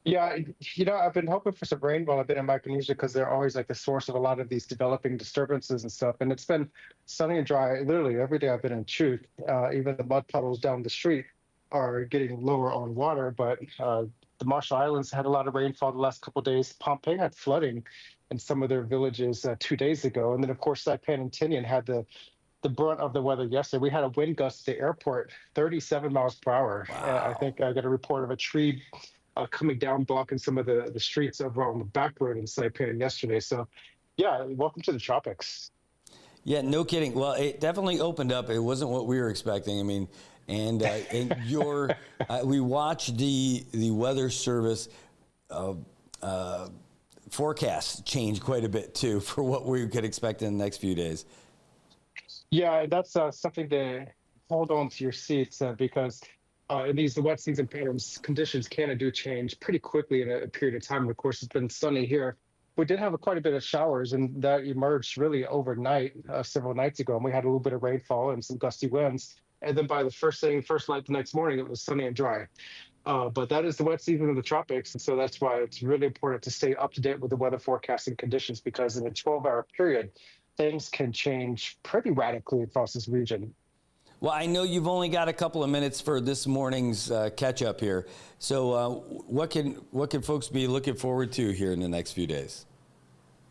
Speaker 15: Yeah, you know, I've been hoping for some rain while I've been in Micronesia because they're always like the source of a lot of these developing disturbances and stuff. And it's been sunny and dry literally every day I've been in Chuuk. Even the mud puddles down the street are getting lower on water, but the Marshall Islands had a lot of rainfall the last couple of days. Pompeii had flooding in some of their villages 2 days ago. And then, of course, Saipan and Tinian had the brunt of the weather yesterday. We had a wind gust at the airport, 37 miles per hour.
Speaker 14: Wow.
Speaker 15: I think I got a report of a tree coming down, blocking some of the streets over on the back road in Saipan yesterday. So, yeah, welcome to the tropics.
Speaker 14: Yeah, no kidding. Well, it definitely opened up. It wasn't what we were expecting. I mean, and we watched the Weather Service forecast change quite a bit too for what we could expect in the next few days.
Speaker 15: Yeah, that's something to hold on to your seats because in these wet season patterns, conditions can and do change pretty quickly in a period of time. And of course, it's been sunny here. We did have quite a bit of showers, and that emerged really overnight several nights ago. And we had a little bit of rainfall and some gusty winds. And then by the first light the next morning, it was sunny and dry. But that is the wet season of the tropics. And so that's why it's really important to stay up to date with the weather forecasting conditions, because in a 12-hour period, things can change pretty radically across this region.
Speaker 14: Well, I know you've only got a couple of minutes for this morning's catch up here. So what can folks be looking forward to here in the next few days?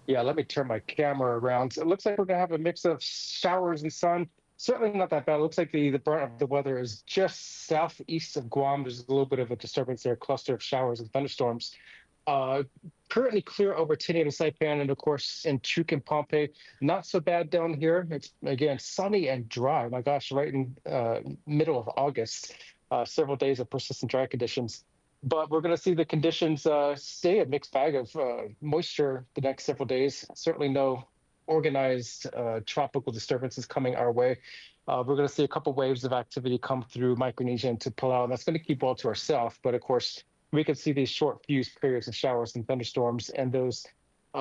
Speaker 15: Yeah, let me turn my camera around. So it looks like we're going to have a mix of showers and sun. Certainly not that bad. It looks like the brunt of the weather is just southeast of Guam. There's a little bit of a disturbance there, a cluster of showers and thunderstorms. Currently clear over Tinian and Saipan, and of course in Chuuk and Pompeii. Not so bad down here. It's again sunny and dry. My gosh, right in middle of August, several days of persistent dry conditions. But we're going to see the conditions stay a mixed bag of moisture the next several days. Certainly no organized tropical disturbances coming our way. We're going to see a couple waves of activity come through Micronesia into Palau, and that's going to keep all to our south. But of course, we can see these short fuse periods of showers and thunderstorms, and those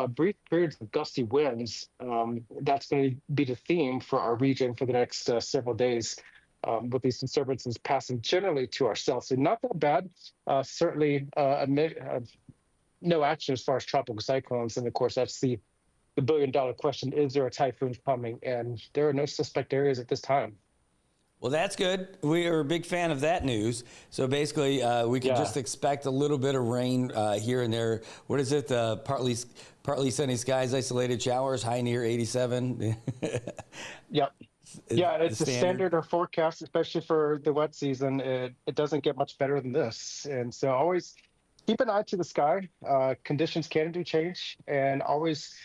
Speaker 15: brief periods of gusty winds. That's going to be the theme for our region for the next several days, with these disturbances passing generally to our south. So not that bad. Certainly no action as far as tropical cyclones. And of course, that's the billion-dollar question: is there a typhoon coming? And there are no suspect areas at this time.
Speaker 14: Well, that's good. We are a big fan of that news. So basically, we can just expect a little bit of rain here and there. What is it? Partly sunny skies, isolated showers, high near 87.
Speaker 15: Yep. Yeah, it's a standard or forecast, especially for the wet season. It doesn't get much better than this. And so always keep an eye to the sky. Conditions can do change, and always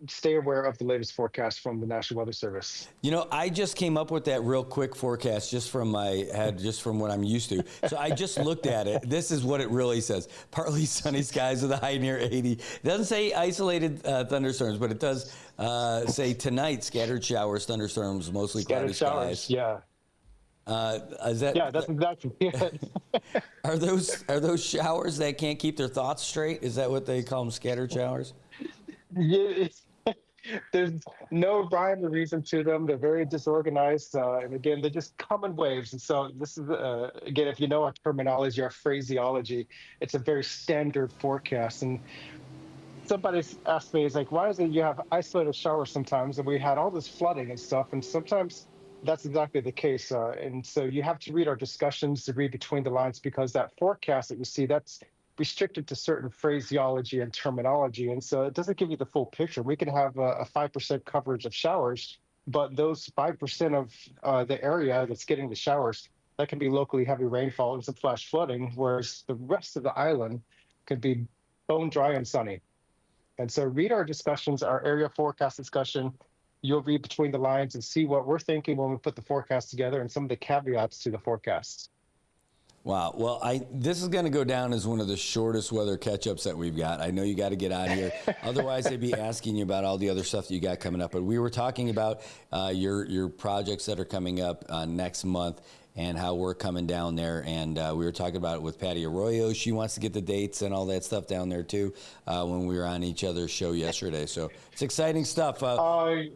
Speaker 15: stay aware of the latest forecast from the National Weather Service.
Speaker 14: You know, I just came up with that real quick forecast just from my head, just from what I'm used to. So I just looked at it. This is what it really says. Partly sunny skies with a high near 80. It doesn't say isolated thunderstorms, but it does say tonight scattered showers, thunderstorms, mostly cloudy skies.
Speaker 15: Yeah.
Speaker 14: Is that?
Speaker 15: Yeah, that's exactly it.
Speaker 14: Are those showers that can't keep their thoughts straight? Is that what they call them, scattered showers?
Speaker 15: Yeah, there's no rhyme or reason to them. They're very disorganized. And again, they're just common waves. And so this is, again, if you know our terminology, our phraseology, it's a very standard forecast. And somebody asked me, it's like, why is it you have isolated showers sometimes? And we had all this flooding and stuff. And sometimes that's exactly the case. And so you have to read our discussions to read between the lines, because that forecast that you see, that's restricted to certain phraseology and terminology. And so it doesn't give you the full picture. We can have a 5% coverage of showers, but those 5% of the area that's getting the showers, that can be locally heavy rainfall and some flash flooding, whereas the rest of the island could be bone dry and sunny. And so read our discussions, our area forecast discussion. You'll read between the lines and see what we're thinking when we put the forecast together and some of the caveats to the forecast.
Speaker 14: Wow. Well, this is going to go down as one of the shortest weather catch-ups that we've got. I know you got to get out of here. Otherwise, they'd be asking you about all the other stuff that you got coming up. But we were talking about your projects that are coming up next month and how we're coming down there. And we were talking about it with Patty Arroyo. She wants to get the dates and all that stuff down there, too, when we were on each other's show yesterday. So it's exciting stuff.
Speaker 15: I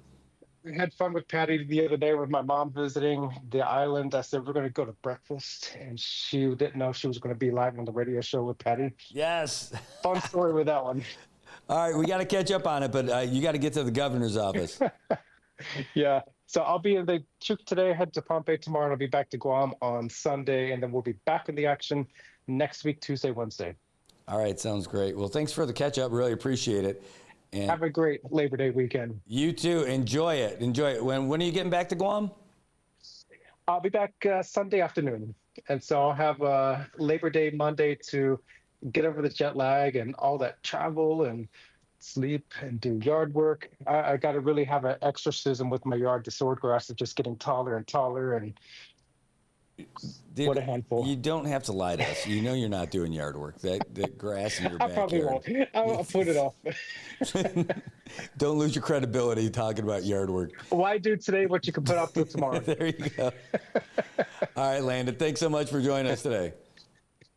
Speaker 15: had fun with Patty the other day with my mom visiting the island. I said, we're going to go to breakfast. And she didn't know she was going to be live on the radio show with Patty.
Speaker 14: Yes.
Speaker 15: Fun story with that one.
Speaker 14: All right. We got to catch up on it, but you got to get to the governor's office.
Speaker 15: Yeah. So I'll be in the Chuk today, head to Pohnpei tomorrow, and I'll be back to Guam on Sunday. And then we'll be back in the action next week, Tuesday, Wednesday.
Speaker 14: All right. Sounds great. Well, thanks for the catch up. Really appreciate it. And
Speaker 15: have a great Labor Day weekend.
Speaker 14: You too. Enjoy it. Enjoy it. When are you getting back to Guam?
Speaker 15: I'll be back Sunday afternoon. And so I'll have Labor Day Monday to get over the jet lag and all that travel and sleep and do yard work. I got to really have an exorcism with my yard. The swordgrass is just getting taller and taller. And
Speaker 14: Dude,
Speaker 15: what a handful.
Speaker 14: You don't have to lie to us. You know you're not doing yard work. That grass in your backyard.
Speaker 15: I probably won't. I'll put it off.
Speaker 14: Don't lose your credibility talking about yard work.
Speaker 15: Why do today what you can put off till tomorrow?
Speaker 14: There you go. All right, Landon. Thanks so much for joining us today.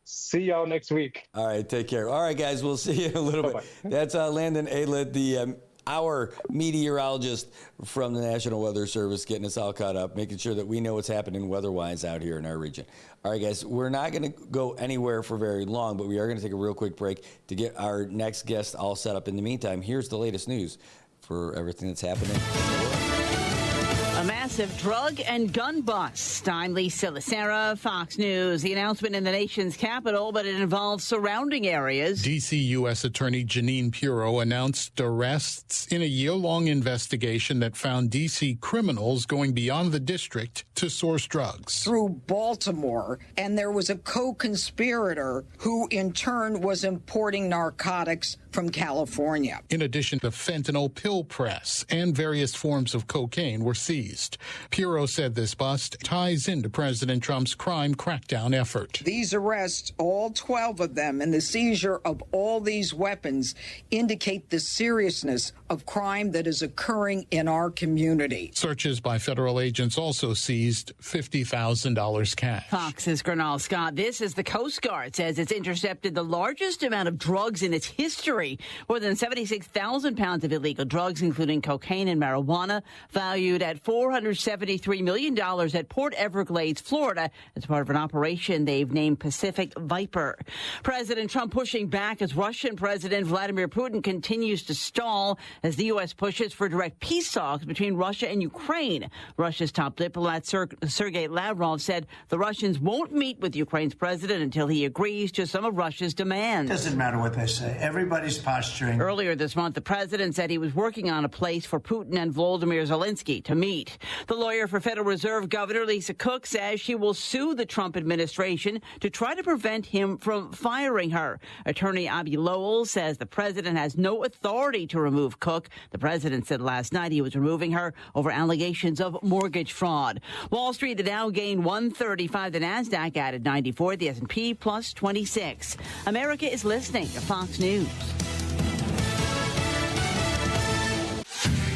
Speaker 15: See y'all next week.
Speaker 14: All right, take care. All right, guys, we'll see you in a little bit. That's Landon Aylett, our meteorologist from the National Weather Service, getting us all caught up, making sure that we know what's happening weather-wise out here in our region. All right, guys, we're not going to go anywhere for very long, but we are going to take a real quick break to get our next guest all set up. In the meantime, here's the latest news for everything that's happening in the world.
Speaker 16: A massive drug and gun bust. I'm Lisa Lacera, Fox News. The announcement in the nation's capital, but it involves surrounding areas.
Speaker 5: D.C. U.S. Attorney Jeanine Pirro announced arrests in a year-long investigation that found D.C. criminals going beyond the district to source drugs.
Speaker 6: Through Baltimore, and there was a co-conspirator who in turn was importing narcotics from California.
Speaker 5: In addition, the fentanyl pill press and various forms of cocaine were seized. Pirro said this bust ties into President Trump's crime crackdown effort.
Speaker 6: These arrests, all 12 of them, and the seizure of all these weapons indicate the seriousness of crime that is occurring in our community.
Speaker 5: Searches by federal agents also seized $50,000 cash.
Speaker 16: Fox's Gernal Scott. This is the Coast Guard says it's intercepted the largest amount of drugs in its history. More than 76,000 pounds of illegal drugs, including cocaine and marijuana, valued at $473 million at Port Everglades, Florida, as part of an operation they've named Pacific Viper. President Trump pushing back as Russian President Vladimir Putin continues to stall as the U.S. pushes for direct peace talks between Russia and Ukraine. Russia's top diplomat Sergei Lavrov said the Russians won't meet with Ukraine's president until he agrees to some of Russia's demands.
Speaker 2: Doesn't matter what they say. Everybody's posturing.
Speaker 16: Earlier this month, the president said he was working on a place for Putin and Volodymyr Zelensky to meet. The lawyer for Federal Reserve Governor Lisa Cook says she will sue the Trump administration to try to prevent him from firing her. Attorney Abby Lowell says the president has no authority to remove Cook. The president said last night he was removing her over allegations of mortgage fraud. Wall Street, the Dow gained 135. The NASDAQ added 94. The S&P plus 26. America is listening to Fox News.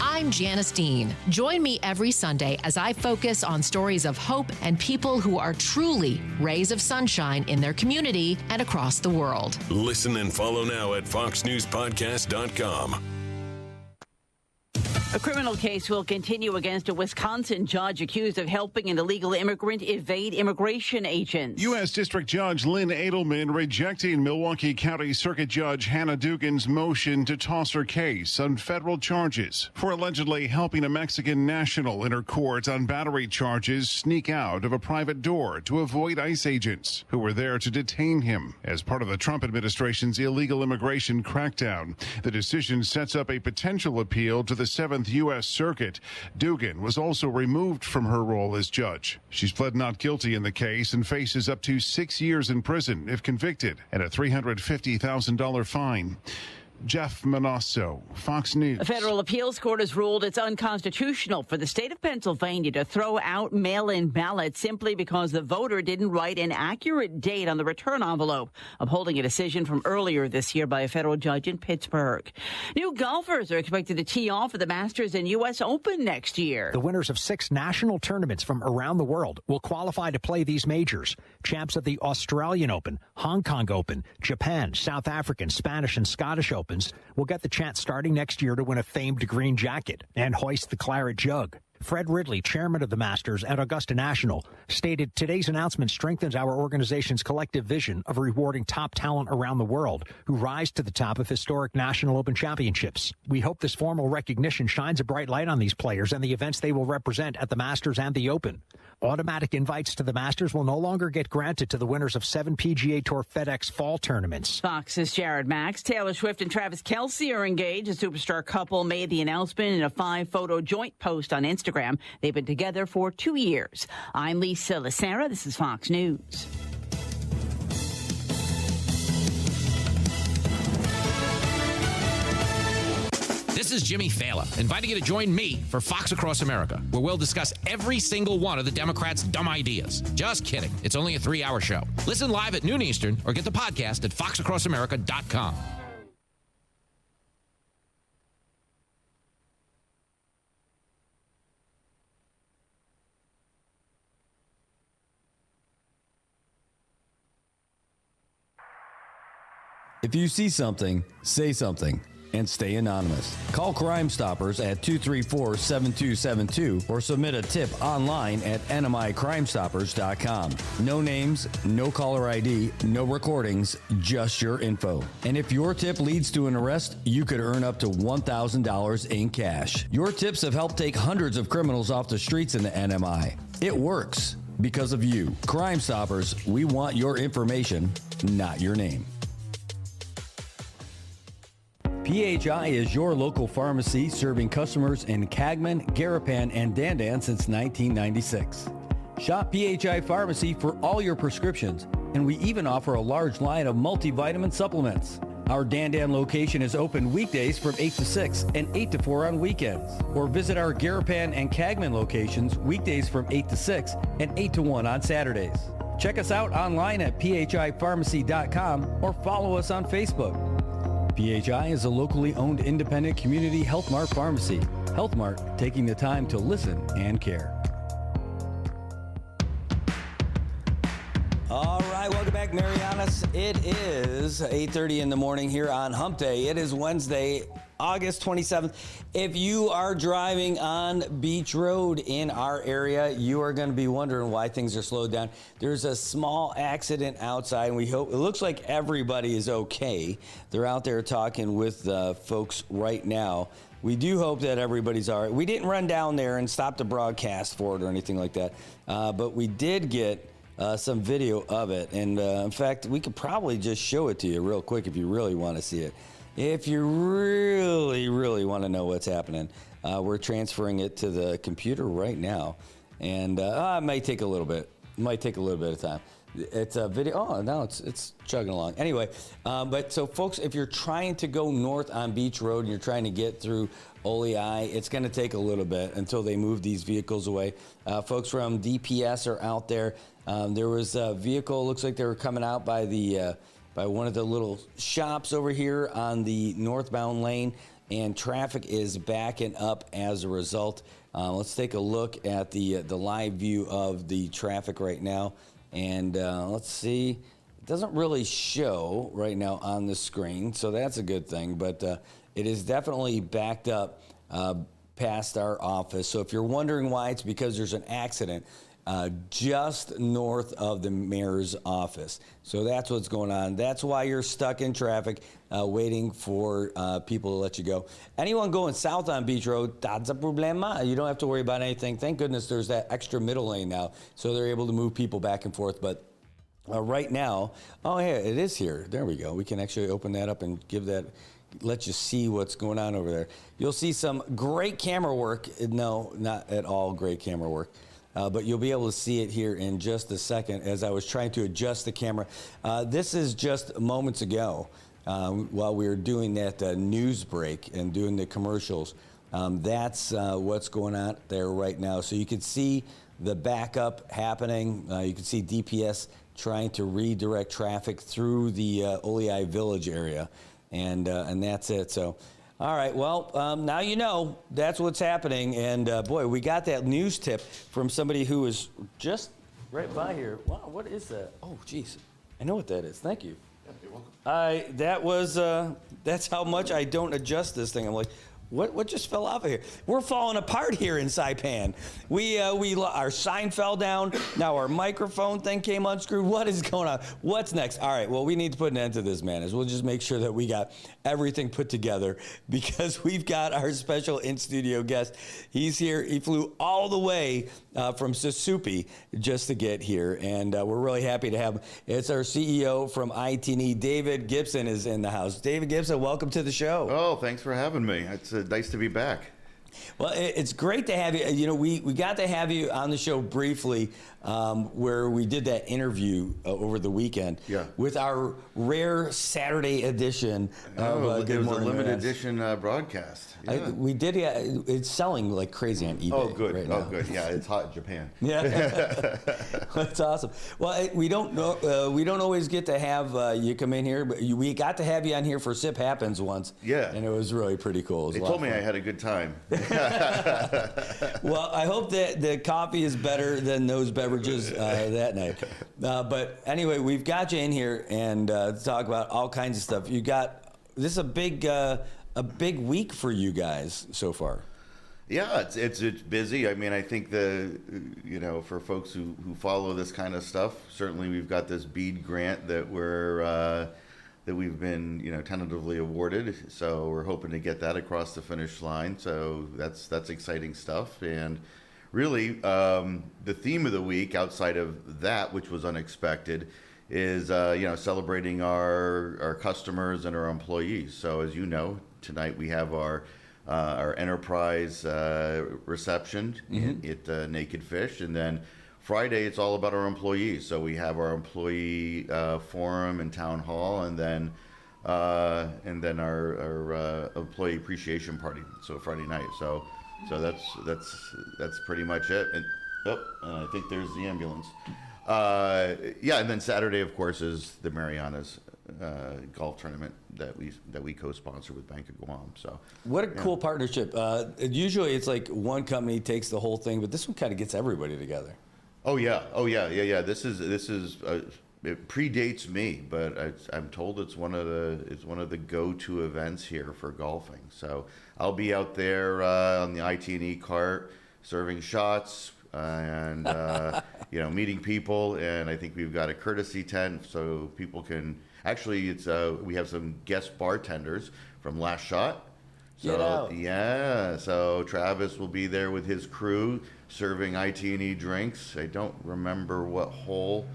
Speaker 17: I'm Janice Dean. Join me every Sunday as I focus on stories of hope and people who are truly rays of sunshine in their community and across the world.
Speaker 4: Listen and follow now at foxnewspodcast.com.
Speaker 16: A criminal case will continue against a Wisconsin judge accused of helping an illegal immigrant evade immigration agents.
Speaker 7: U.S. District Judge Lynn Edelman rejecting Milwaukee County Circuit Judge Hannah Dugan's motion to toss her case on federal charges for allegedly helping a Mexican national in her court on battery charges sneak out of a private door to avoid ICE agents who were there to detain him as part of the Trump administration's illegal immigration crackdown. The decision sets up a potential appeal to the 7th U.S. Circuit. Dugan was also removed from her role as judge. She's pled not guilty in the case and faces up to 6 years in prison if convicted and a $350,000 fine. Jeff Manasso, Fox News.
Speaker 16: A federal appeals court has ruled it's unconstitutional for the state of Pennsylvania to throw out mail-in ballots simply because the voter didn't write an accurate date on the return envelope, upholding a decision from earlier this year by a federal judge in Pittsburgh. New golfers are expected to tee off for the Masters and U.S. Open next year.
Speaker 18: The winners of 6 national tournaments from around the world will qualify to play these majors. Champs of the Australian Open, Hong Kong Open, Japan, South African, Spanish, and Scottish Opens will get the chance starting next year to win a famed green jacket and hoist the claret jug. Fred Ridley, chairman of the Masters at Augusta National, stated today's announcement strengthens our organization's collective vision of rewarding top talent around the world who rise to the top of historic National Open championships. We hope this formal recognition shines a bright light on these players and the events they will represent at the Masters and the Open. Automatic invites to the Masters will no longer get granted to the winners of 7 PGA Tour FedEx fall tournaments.
Speaker 16: Fox's Jared Max, Taylor Swift and Travis Kelce are engaged. The superstar couple made the announcement in a 5-photo joint post on Instagram. They've been together for 2 years. I'm Lisa Lacera. This is Fox News.
Speaker 19: This is Jimmy Fallon, inviting you to join me for Fox Across America, where we'll discuss every single one of the Democrats' dumb ideas. Just kidding. It's only a 3-hour show. Listen live at noon Eastern or get the podcast at foxacrossamerica.com.
Speaker 12: If you see something, say something, and stay anonymous. Call Crime Stoppers at 234-7272 or submit a tip online at nmicrimestoppers.com. No names, no caller ID, no recordings, just your info. And if your tip leads to an arrest, you could earn up to $1,000 in cash. Your tips have helped take hundreds of criminals off the streets in the NMI. It works because of you. Crime Stoppers, we want your information, not your name. PHI is your local pharmacy serving customers in Cagman, Garapan, and Dandan since 1996. Shop PHI Pharmacy for all your prescriptions, and we even offer a large line of multivitamin supplements. Our Dandan location is open weekdays from 8 to 6 and 8 to 4 on weekends. Or visit our Garapan and Cagman locations weekdays from 8 to 6 and 8 to 1 on Saturdays. Check us out online at phipharmacy.com or follow us on Facebook. PHI is a locally owned independent community Health Mart pharmacy. Health Mart, taking the time to listen and care.
Speaker 14: All right, welcome back, Marianas. It is 8:30 in the morning here on Hump Day. It is Wednesday, August 27th. If you are driving on Beach Road in our area, you are going to be wondering why things are slowed down. There's a small accident outside, and we hope it looks like everybody is okay. They're out there talking with folks right now. We do hope that everybody's all right. We didn't run down there and stop the broadcast for it or anything like that, but we did get some video of it. And in fact, we could probably just show it to you real quick if you really want to see it. If you really, really want to know what's happening. We're transferring it to the computer right now, and it might take a little bit. It might take a little bit of time. It's a video. Oh, no, it's chugging along. Anyway, but so folks, if you're trying to go north on Beach Road and you're trying to get through Oleai, it's going to take a little bit until they move these vehicles away. Folks from DPS are out there. There was a vehicle, looks like they were coming out by by one of the little shops over here on the northbound lane, and traffic is backing up as a result. Let's take a look at the live view of the traffic right now, and let's see. It doesn't really show right now on the screen, so that's a good thing, but it is definitely backed up past our office. So if you're wondering why, it's because there's an accident just north of the mayor's office. So that's what's going on. That's why you're stuck in traffic waiting for people to let you go. Anyone going south on Beach Road, that's a problema. You don't have to worry about anything. Thank goodness there's that extra middle lane now, so they're able to move people back and forth. But right now, oh yeah, it is here. There we go. We can actually open that up and let you see what's going on over there. You'll see some great camera work. No, not at all great camera work. But you'll be able to see it here in just a second as I was trying to adjust the camera. This is just moments ago while we were doing that news break and doing the commercials. That's what's going on there right now. So you can see the backup happening. You can see DPS trying to redirect traffic through the Oleai Village area. And that's it. So. All right, well, now you know that's what's happening. And, boy, we got that news tip from somebody who was just right by here. Wow, what is that? Oh, geez. I know what that is. Thank you.
Speaker 20: Yeah, you're welcome.
Speaker 14: That's how much I don't adjust this thing. I'm like, what just fell off of here? We're falling apart here in Saipan. Our sign fell down. Now our microphone thing came unscrewed. What is going on? What's next? All right, well, we need to put an end to this, man. We'll just make sure that we got everything put together, because we've got our special in-studio guest. He's here. He flew all the way from Susupi just to get here, and we're really happy to have him. It's our CEO from IT&E, David Gibson, is in the house. David Gibson, welcome to the show.
Speaker 20: Oh, thanks for having me. It's nice to be back.
Speaker 14: Well, it's great to have you. You know, we got to have you on the show briefly where we did that interview over the weekend with our rare Saturday edition of Good Morning.
Speaker 20: It was a limited edition broadcast. Yeah.
Speaker 14: We did. It's selling like crazy on eBay.
Speaker 20: Oh, good.
Speaker 14: Right now.
Speaker 20: Good. Yeah, it's hot in Japan.
Speaker 14: Yeah, that's awesome. Well, we don't always get to have you come in here, but we got to have you on here for Sip Happens once.
Speaker 20: Yeah,
Speaker 14: and it was really pretty cool.
Speaker 20: They told me I had a good time.
Speaker 14: Well, I hope that the coffee is better than those beverages that night. But anyway, we've got you in here and to talk about all kinds of stuff. This is a big week for you guys so far.
Speaker 20: Yeah, it's busy. I mean, I think for folks who follow this kind of stuff, certainly we've got this BEAD grant that we've been tentatively awarded. So we're hoping to get that across the finish line. So that's exciting stuff. And really, the theme of the week, outside of that, which was unexpected, is celebrating our customers and our employees. So as you know, tonight we have our enterprise reception at Naked Fish, and then Friday it's all about our employees. So we have our employee forum and town hall, and then our employee appreciation party. So Friday night. So that's pretty much it. And I think there's the ambulance. And then Saturday, of course, is the Marianas golf tournament that we co-sponsor with Bank of Guam. So
Speaker 14: what a cool partnership. Usually it's like one company takes the whole thing, but this one kind of gets everybody together.
Speaker 20: Oh yeah. This is it predates me, but I'm told it's one of the go-to events here for golfing. So I'll be out there on the IT&E cart serving shots and meeting people, and I think we've got a courtesy tent so people can actually. We have some guest bartenders from Last Shot. So Travis will be there with his crew serving IT&E drinks. I don't remember what hole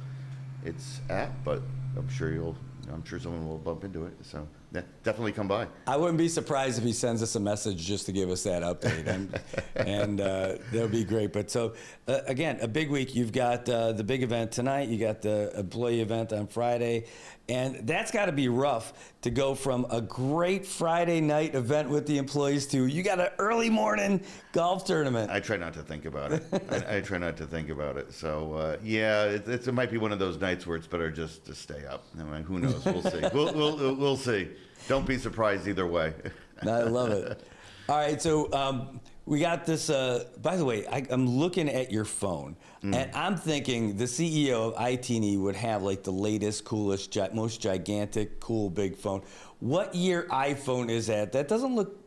Speaker 20: it's at, but I'm sure someone will bump into it. So yeah, definitely come by.
Speaker 14: I wouldn't be surprised if he sends us a message just to give us that update, and that'll be great. But so again, a big week. You've got the big event tonight. You got the employee event on Friday, and that's got to be rough to go from a great Friday night event with the employees to you got an early morning golf tournament.
Speaker 20: I try not to think about it. I try not to think about it. So yeah, it might be one of those nights where it's better just to stay up. I mean, who knows? We'll see. We'll see. Don't be surprised either way.
Speaker 14: I love it. All right, so we got this. By the way, I'm looking at your phone, and I'm thinking the CEO of IT&E would have like the latest, coolest, most gigantic, cool, big phone. What year iPhone is that? That doesn't look.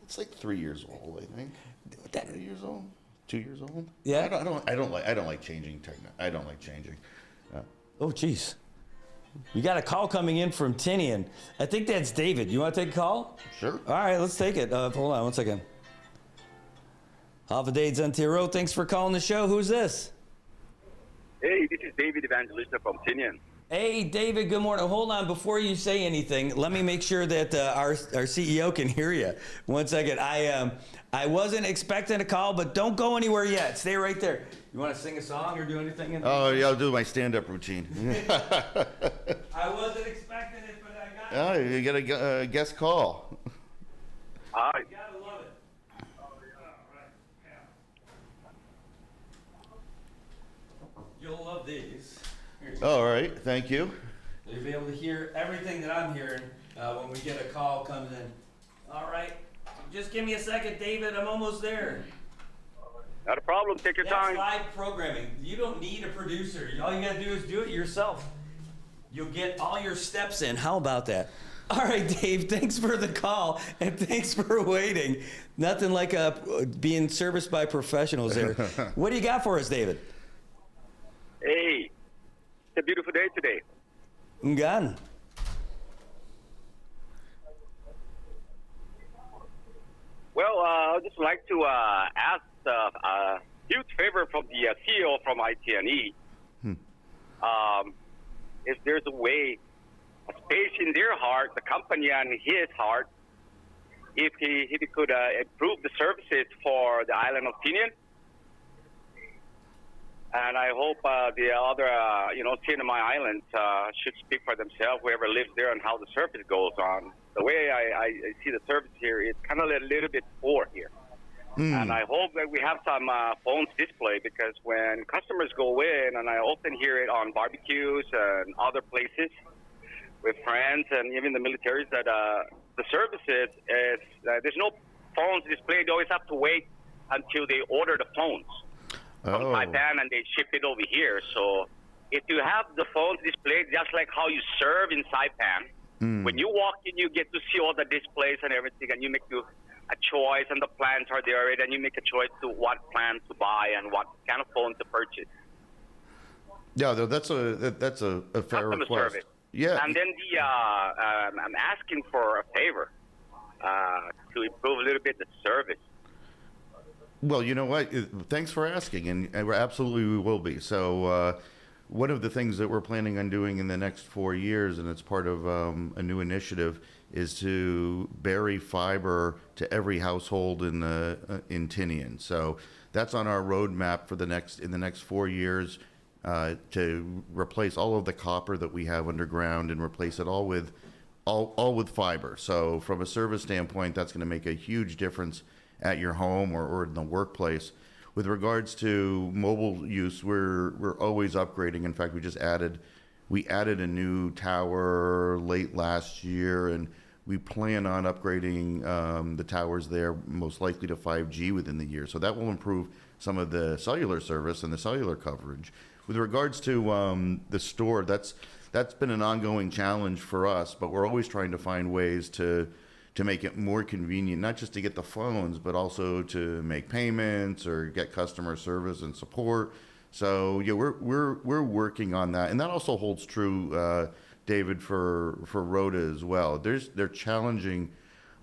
Speaker 20: It's like 3 years old, I think. 3 years old, 2 years old.
Speaker 14: Yeah.
Speaker 20: I don't like changing technology. I don't like changing.
Speaker 14: Oh, geez. We got a call coming in from Tinian. I think that's David. You want to take a call?
Speaker 20: Sure.
Speaker 14: All right, let's take it. Hold on 1 second. Alpha Dades NTRO, thanks for calling the show. Who's this?
Speaker 21: Hey, this is David Evangelista from Tinian.
Speaker 14: Hey, David, good morning. Hold on. Before you say anything, let me make sure that our CEO can hear you. 1 second. I wasn't expecting a call, but don't go anywhere yet. Stay right there. You want to sing a song or do anything?
Speaker 20: Oh, yeah, I'll do my stand-up routine.
Speaker 14: I wasn't expecting it, but I got it.
Speaker 20: Oh, you got a guest call.
Speaker 21: All right.
Speaker 14: You gotta love it. You'll love these.
Speaker 20: All right, thank you.
Speaker 14: You'll be able to hear everything that I'm hearing when we get a call comes in. All right. Just give me a second, David. I'm almost there.
Speaker 21: Not a problem. Take your time.
Speaker 14: That's live programming. You don't need a producer. All you got to do is do it yourself. You'll get all your steps in. How about that? All right, Dave, thanks for the call, and thanks for waiting. Nothing like being serviced by professionals there. What do you got for us, David?
Speaker 21: Hey, it's a beautiful day today.
Speaker 14: Ngan.
Speaker 21: Well, I'd just like to ask a huge favor from the CEO from IT&E. If there's a way, a space in their heart, the company and his heart, if he could improve the services for the island of Tinian. And I hope the other, Tinian Islands should speak for themselves, whoever lives there, and how the service goes on. The way I see the service here, it's kind of a little bit poor here. And I hope that we have some phones display, because when customers go in, and I often hear it on barbecues and other places with friends and even the militaries, that the services is there's no phones displayed. They always have to wait until they order the phones from Saipan, and they ship it over here. So if you have the phones displayed just like how you serve in Saipan, when you walk in, you get to see all the displays and everything, and you make a choice, and the plans are there already, and you make a choice to what plan to buy and what kind of phone to purchase.
Speaker 20: Yeah, that's a fair request. Service. Yeah.
Speaker 21: And then I'm asking for a favor to improve a little bit the service.
Speaker 20: Well, you know what? Thanks for asking, and absolutely we will be. So one of the things that we're planning on doing in the next 4 years, and it's part of a new initiative, is to bury fiber to every household in Tinian. So that's on our roadmap for in the next 4 years, to replace all of the copper that we have underground and replace it all with fiber. So from a service standpoint, that's going to make a huge difference at your home or in the workplace. With regards to mobile use, we're always upgrading. In fact, we added a new tower late last year, and we plan on upgrading the towers there, most likely to 5G within the year. So that will improve some of the cellular service and the cellular coverage. With regards to the store, that's been an ongoing challenge for us, but we're always trying to find ways to make it more convenient, not just to get the phones, but also to make payments or get customer service and support. So yeah, we're working on that, and that also holds true, David, for Rhoda as well. They're challenging,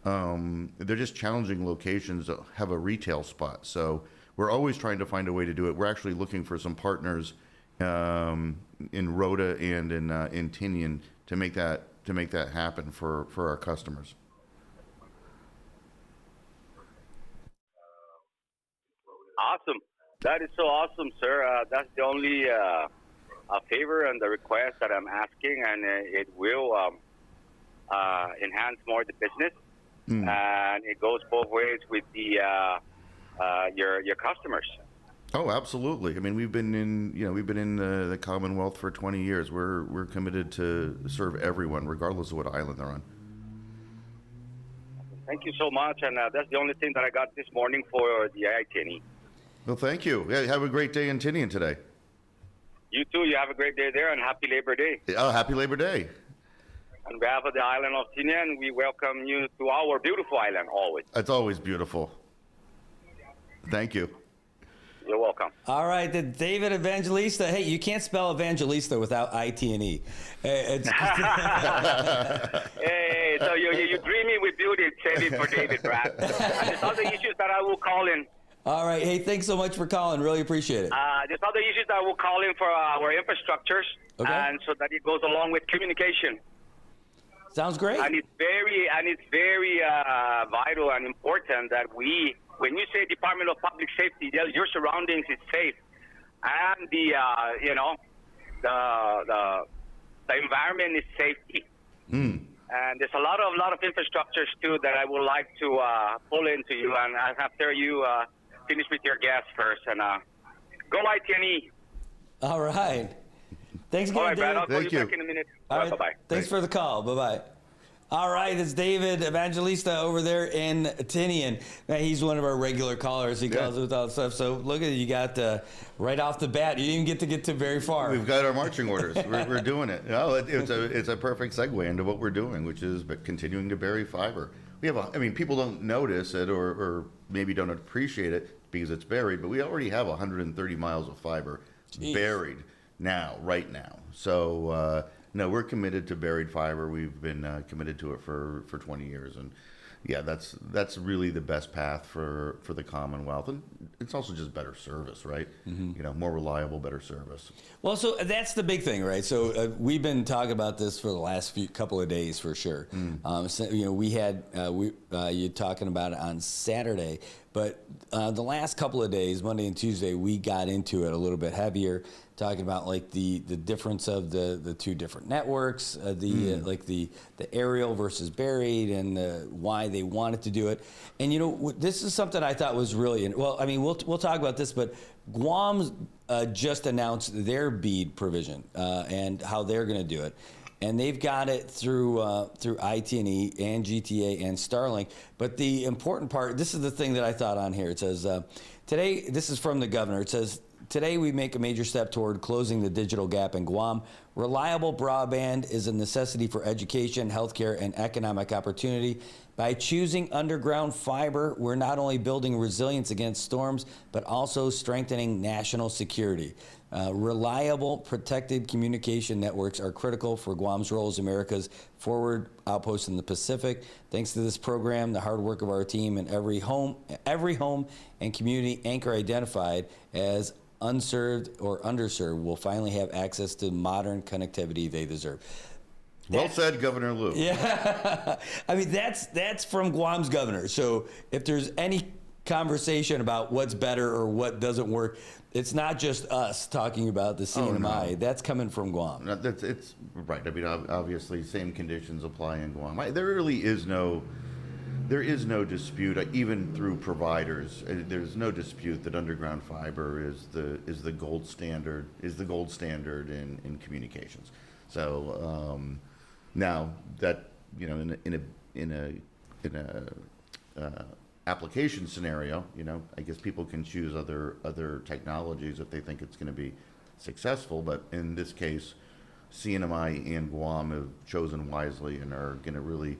Speaker 20: they're just challenging locations that have a retail spot. So we're always trying to find a way to do it. We're actually looking for some partners in Rhoda and in Tinian to make that happen for our customers.
Speaker 21: Awesome. That is so awesome, sir. That's the only favor and the request that I'm asking, and it will enhance more the business. And it goes both ways with the your customers.
Speaker 20: Oh, absolutely. I mean, we've been in the Commonwealth for 20 years. We're committed to serve everyone, regardless of what island they're on.
Speaker 21: Thank you so much, and that's the only thing that I got this morning for the ITNE.
Speaker 20: Well, thank you. Yeah, have a great day in Tinian today.
Speaker 21: You too. You have a great day there, and happy Labor Day.
Speaker 20: Oh, happy Labor Day.
Speaker 21: On behalf of the island of Tinian, we welcome you to our beautiful island always.
Speaker 20: It's always beautiful. Thank you.
Speaker 21: You're welcome.
Speaker 14: All right, the David Evangelista. Hey, you can't spell Evangelista without I-T-N-E.
Speaker 21: Hey, so you dreaming with beauty, save it for David, Brad. And there's other issues that I will call in.
Speaker 14: All right. Hey, thanks so much for calling. Really appreciate it.
Speaker 21: There's other issues that I will call in for our infrastructures, and so that it goes along with communication.
Speaker 14: Sounds great.
Speaker 21: And it's very vital and important that when you say Department of Public Safety, your surroundings is safe, and the environment is safety. And there's a lot of infrastructures too that I would like to pull into you, and after you finish with your guest first, and go ITNE.
Speaker 14: All right. Thanks again,
Speaker 21: all right, Brad,
Speaker 14: David.
Speaker 21: I'll call you back in a minute.
Speaker 14: All right.
Speaker 21: Bye-bye.
Speaker 14: Thanks for the call. Bye-bye. All right, it's David Evangelista over there in Tinian. Man, he's one of our regular callers. He calls with all the stuff. So look at it. You got right off the bat. You didn't even get to very far.
Speaker 20: We've got our marching orders. We're doing it. No, it's a perfect segue into what we're doing, which is continuing to bury fiber. We have people don't notice it or maybe don't appreciate it because it's buried, but we already have 130 miles of fiber buried right now. So. No, we're committed to buried fiber. We've been committed to it for 20 years, and yeah, that's really the best path for the Commonwealth, and it's also just better service, right? Mm-hmm. More reliable, better service.
Speaker 14: Well, so that's the big thing, right? So we've been talking about this for the last couple of days for sure. So, we had you talking about it on Saturday, but the last couple of days, Monday and Tuesday, we got into it a little bit heavier. Talking about like the difference of the two different networks, like the aerial versus buried, and why they wanted to do it. And this is something I thought was really we'll talk about this, but Guam just announced their BEAD provision and how they're going to do it. And they've got it through ITNE and GTA and Starlink. But the important part, this is the thing that I thought on here. It says, today, this is from the governor. It says, today we make a major step toward closing the digital gap in Guam. Reliable broadband is a necessity for education, healthcare, and economic opportunity. By choosing underground fiber, we're not only building resilience against storms, but also strengthening national security. Reliable, protected communication networks are critical for Guam's role as America's forward outpost in the Pacific. Thanks to this program, the hard work of our team, and every home and community anchor identified as unserved or underserved will finally have access to modern connectivity they deserve.
Speaker 20: Well said, Governor Liu.
Speaker 14: Yeah, that's from Guam's governor. So if there's any conversation about what's better or what doesn't work, it's not just us talking about the CNMI. No. That's coming from Guam.
Speaker 20: It's right. Obviously, same conditions apply in Guam. There really is no dispute, even through providers. There's no dispute that underground fiber is the gold standard in communications. So now that in a application scenario, I guess people can choose other technologies if they think it's going to be successful. But in this case, CNMI and Guam have chosen wisely and are going to really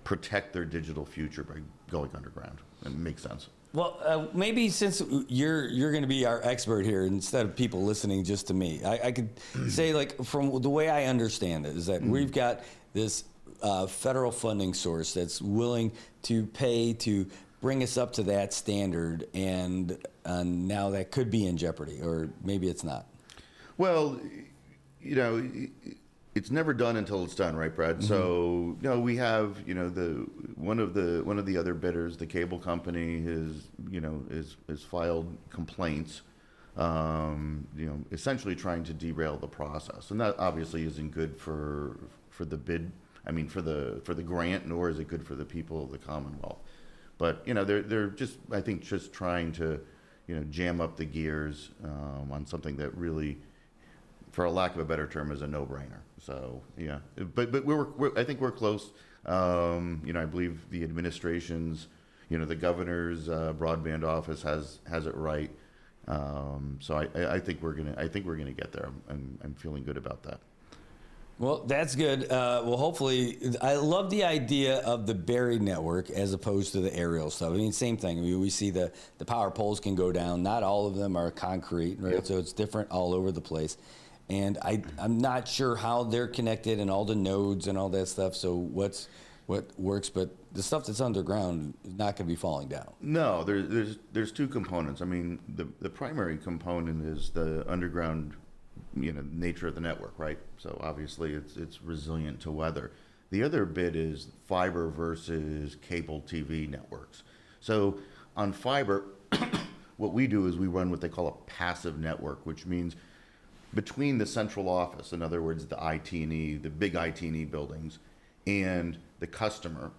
Speaker 20: protect their digital future by going underground. It makes sense.
Speaker 14: Well, maybe since you're going to be our expert here, instead of people listening just to me, I could say, like, from the way I understand it, is that we've got this federal funding source that's willing to pay to bring us up to that standard, and now that could be in jeopardy, or maybe it's not.
Speaker 20: Well, you know, it's never done until it's done, right, Brad? So, we have, the one of the other bidders, the cable company, has filed complaints, essentially trying to derail the process, and that obviously isn't good for the bid. I mean, for the grant, nor is it good for the people of the Commonwealth. But they're just, I think, just trying to, jam up the gears on something that really, for a lack of a better term, is a no-brainer. So yeah, but I think we're close. I believe the administration's, the governor's broadband office has it right. So I think we're gonna get there. I'm feeling good about that.
Speaker 14: Well, that's good. Well, hopefully, I love the idea of the buried network as opposed to the aerial stuff. I mean, same thing. I mean, we see the power poles can go down. Not all of them are concrete, right? Yep. So it's different all over the place. And I'm not sure how they're connected and all the nodes and all that stuff. So what works, but the stuff that's underground is not going to be falling down.
Speaker 20: No, there's two components. I mean, the primary component is the underground, nature of the network, right? So obviously it's resilient to weather. The other bit is fiber versus cable TV networks. So on fiber, what we do is we run what they call a passive network, which means between the central office, in other words, the IT&E, the big IT&E buildings, and the customer,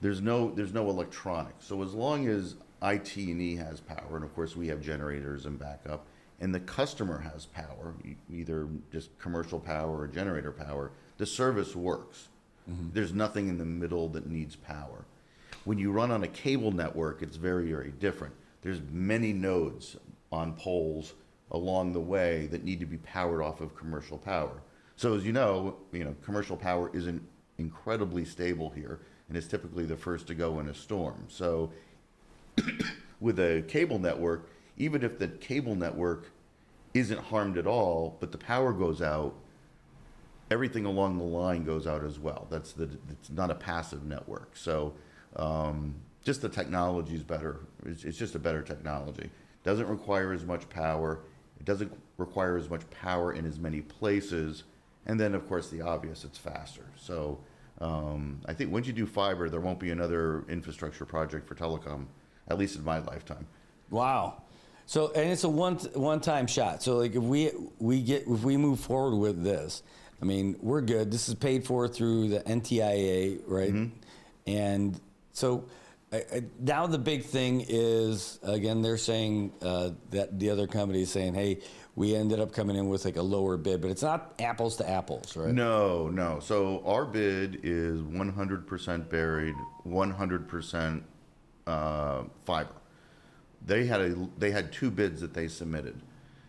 Speaker 20: there's no electronics. So as long as IT&E has power, and of course we have generators and backup, and the customer has power, either just commercial power or generator power, the service works. There's nothing in the middle that needs power. When you run on a cable network, it's very, very different. There's many nodes on poles along the way that need to be powered off of commercial power. So as you know, commercial power isn't incredibly stable here, and it's typically the first to go in a storm. So with a cable network, even if the cable network isn't harmed at all, but the power goes out, everything along the line goes out as well. It's not a passive network. So just the technology is better. It's just a better technology. Doesn't require as much power. It doesn't require as much power in as many places. And then, of course, the obvious, it's faster. So I think once you do fiber, there won't be another infrastructure project for telecom, at least in my lifetime.
Speaker 14: Wow. So, and it's a one-time shot. So, like, if we move forward with this, I mean, we're good. This is paid for through the NTIA, right? And so now the big thing is, again, they're saying that the other company is saying, hey, we ended up coming in with like a lower bid, but it's not apples to apples, right?
Speaker 20: No. So our bid is 100% buried, 100% fiber. They had two bids that they submitted.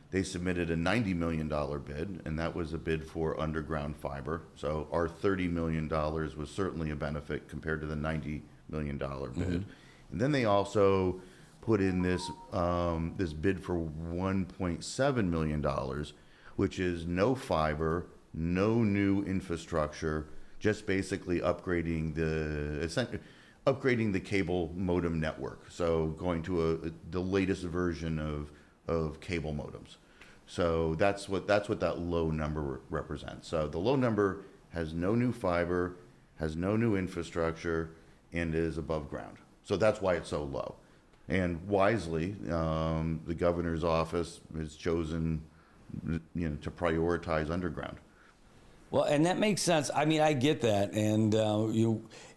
Speaker 20: They submitted a $90 million bid, and that was a bid for underground fiber. So our $30 million was certainly a benefit compared to the $90 million bid. And then they also put in this bid for $1.7 million, which is no fiber, no new infrastructure, just basically upgrading the cable modem network. So going to the latest version of cable modems. So that's what that low number represents. So the low number has no new fiber, has no new infrastructure, and is above ground. So that's why it's so low. And wisely, the governor's office has chosen, to prioritize underground.
Speaker 14: Well, and that makes sense. I mean, I get that, and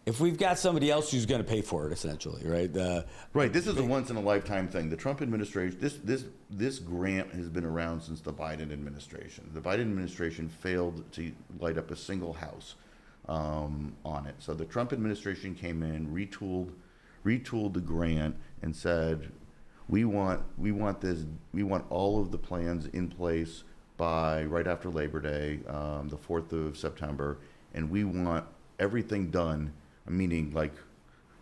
Speaker 14: if we've got somebody else who's going to pay for it, essentially, right?
Speaker 20: Right. This is a once in a lifetime thing. The Trump administration, this grant has been around since the Biden administration. The Biden administration failed to light up a single house on it. So the Trump administration came in, retooled the grant, and said, we want all of the plans in place by right after Labor Day, the 4th of September, and we want everything done, meaning like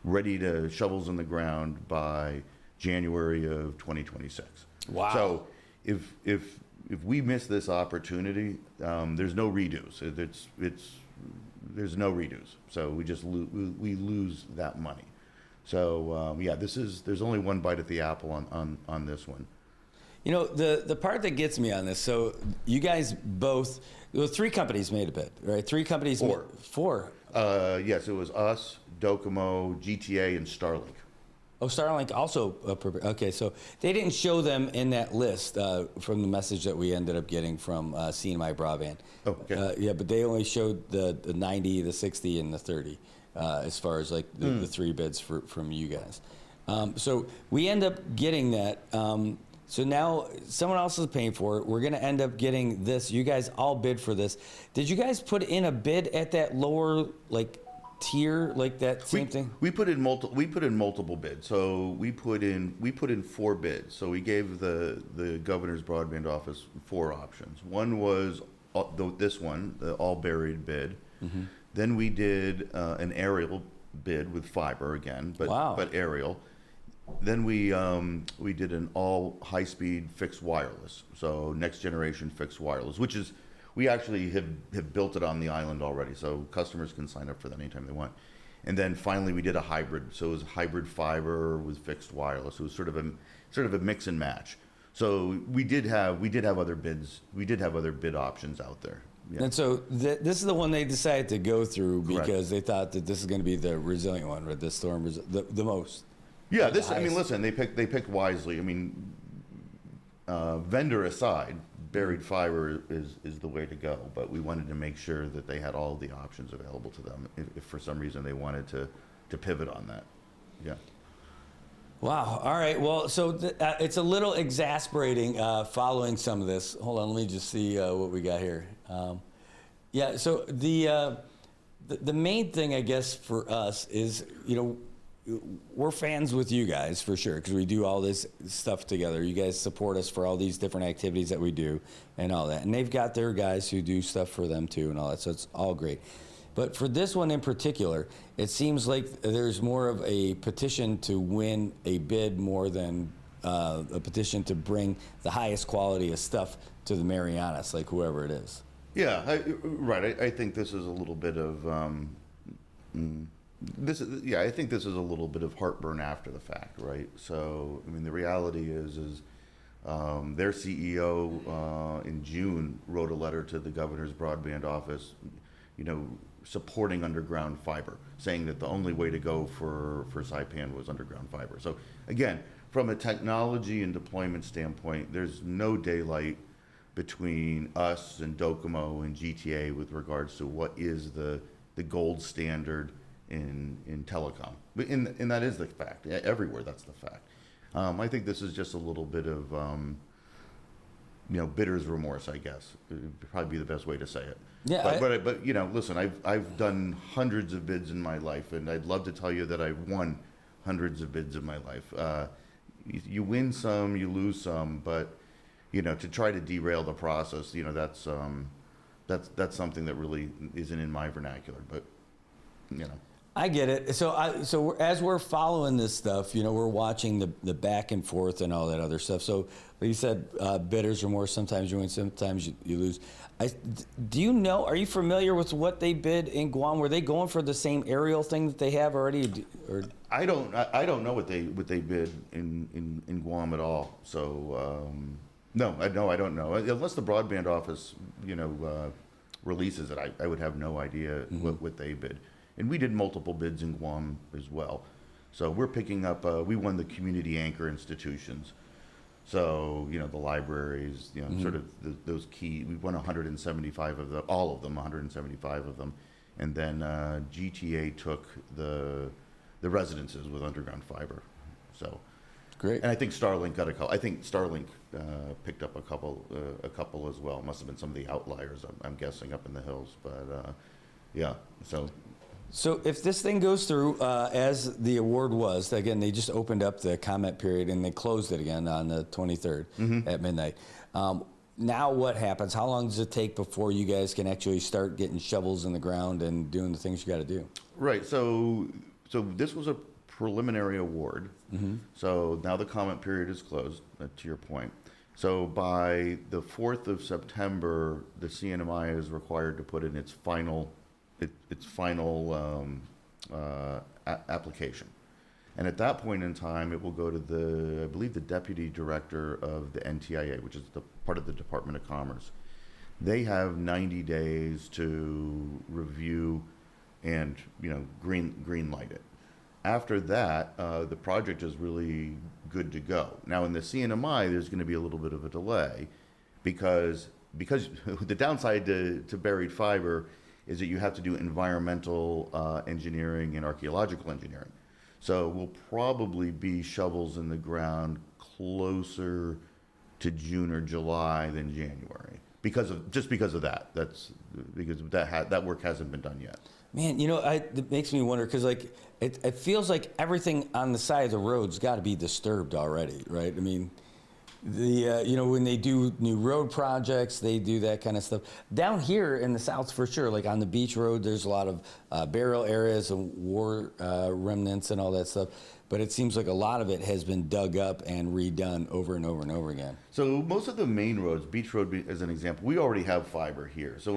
Speaker 20: ready to shovels in the ground by January of 2026.
Speaker 14: Wow.
Speaker 20: So if we miss this opportunity, there's no redos. There's no redos. So we just we lose that money. So there's only one bite at the apple on this one.
Speaker 14: You know, the part that gets me on this, so you guys both, well, 3 companies made a bid, right? 3 companies.
Speaker 20: 4.
Speaker 14: 4.
Speaker 20: Yes, it was us, Docomo, GTA, and Starlink.
Speaker 14: Oh, Starlink also. Okay, so they didn't show them in that list from the message that we ended up getting from CNMI Broadband.
Speaker 20: Oh, okay.
Speaker 14: Yeah, but they only showed the 90, the 60, and the 30 as far as like the 3 bids from you guys. So we end up getting that. So now someone else is paying for it. We're going to end up getting this. You guys all bid for this. Did you guys put in a bid at that lower tier, like that same thing?
Speaker 20: We put in multiple bids. So we put in 4 bids. So we gave the governor's broadband office 4 options. One was this one, the all buried bid. Mm-hmm. Then we did an aerial bid with fiber again, but aerial. Then we did an all high-speed fixed wireless, so next generation fixed wireless, which is, we actually have built it on the island already, so customers can sign up for that anytime they want. And then finally we did a hybrid, so it was hybrid fiber with fixed wireless. It was sort of a mix and match. So we did have other bids. We did have other bid options out there. Yeah.
Speaker 14: And so this is the one they decided to go through because they thought that this is going to be the resilient one, right? The storm the most.
Speaker 20: Yeah, I mean, listen, they picked wisely. I mean, vendor aside, buried fiber is the way to go. But we wanted to make sure that they had all the options available to them if for some reason they wanted to pivot on that. Yeah.
Speaker 14: Wow. All right. Well, so it's a little exasperating following some of this. Hold on. Let me just see what we got here. Yeah. So the main thing, I guess, for us is, we're fans with you guys for sure because we do all this stuff together. You guys support us for all these different activities that we do and all that. And they've got their guys who do stuff for them too and all that. So it's all great. But for this one in particular, it seems like there's more of a petition to win a bid more than a petition to bring the highest quality of stuff to the Marianas, like whoever it is.
Speaker 20: Yeah, right. I think this is a little bit of I think this is a little bit of heartburn after the fact, right? So, I mean, the reality is their CEO in June wrote a letter to the governor's broadband office, supporting underground fiber, saying that the only way to go for Saipan was underground fiber. So, again, from a technology and deployment standpoint, there's no daylight between us and Docomo and GTA with regards to what is the gold standard in telecom, and that is the fact. Everywhere, that's the fact. I think this is just a little bit of, bidder's remorse, I guess. It would probably be the best way to say it. Yeah. But listen, I've done hundreds of bids in my life, and I'd love to tell you that I've won hundreds of bids in my life. You win some, you lose some, but to try to derail the process, that's something that really isn't in my vernacular. But
Speaker 14: I get it. So as we're following this stuff, we're watching the back and forth and all that other stuff. So like you said, bidders are more. Sometimes you win, sometimes you lose. Are you familiar with what they bid in Guam? Were they going for the same aerial thing that they have already? Or
Speaker 20: I don't know what they bid in Guam at all. So no, I don't know. Unless the broadband office releases it, I would have no idea what they bid. And we did multiple bids in Guam as well. So we're picking up, we won the community anchor institutions. So, the libraries, sort of those key, we won 175 of them, all of them, 175 of them. And then GTA took the residences with underground fiber. So
Speaker 14: great.
Speaker 20: And I think Starlink got a couple. I think Starlink picked up a couple as well. Must have been some of the outliers, I'm guessing, up in the hills. But yeah,
Speaker 14: So if this thing goes through, as the award was, again, they just opened up the comment period and they closed it again on the 23rd at midnight. Now what happens? How long does it take before you guys can actually start getting shovels in the ground and doing the things you got to do?
Speaker 20: Right. So this was a preliminary award. So now the comment period is closed, to your point. So by the 4th of September, the CNMI is required to put in its final application, And at that point in time, it will go to I believe the deputy director of the NTIA, which is the part of the Department of Commerce. They have 90 days to review and, green light it. After that, the project is really good to go. Now in the CNMI, there's going to be a little bit of a delay because the downside to buried fiber is that you have to do environmental engineering and archaeological engineering. So we'll probably be shovels in the ground closer to June or July than January because of that. That's because that work hasn't been done yet.
Speaker 14: Man, it makes me wonder because it feels like everything on the side of the road's got to be disturbed already, right? I mean, when they do new road projects, they do that kind of stuff. Down here in the South, for sure, like on the beach road, there's a lot of burial areas and war remnants and all that stuff. But it seems like a lot of it has been dug up and redone over and over and over again.
Speaker 20: So most of the main roads, Beach Road as an example, we already have fiber here. So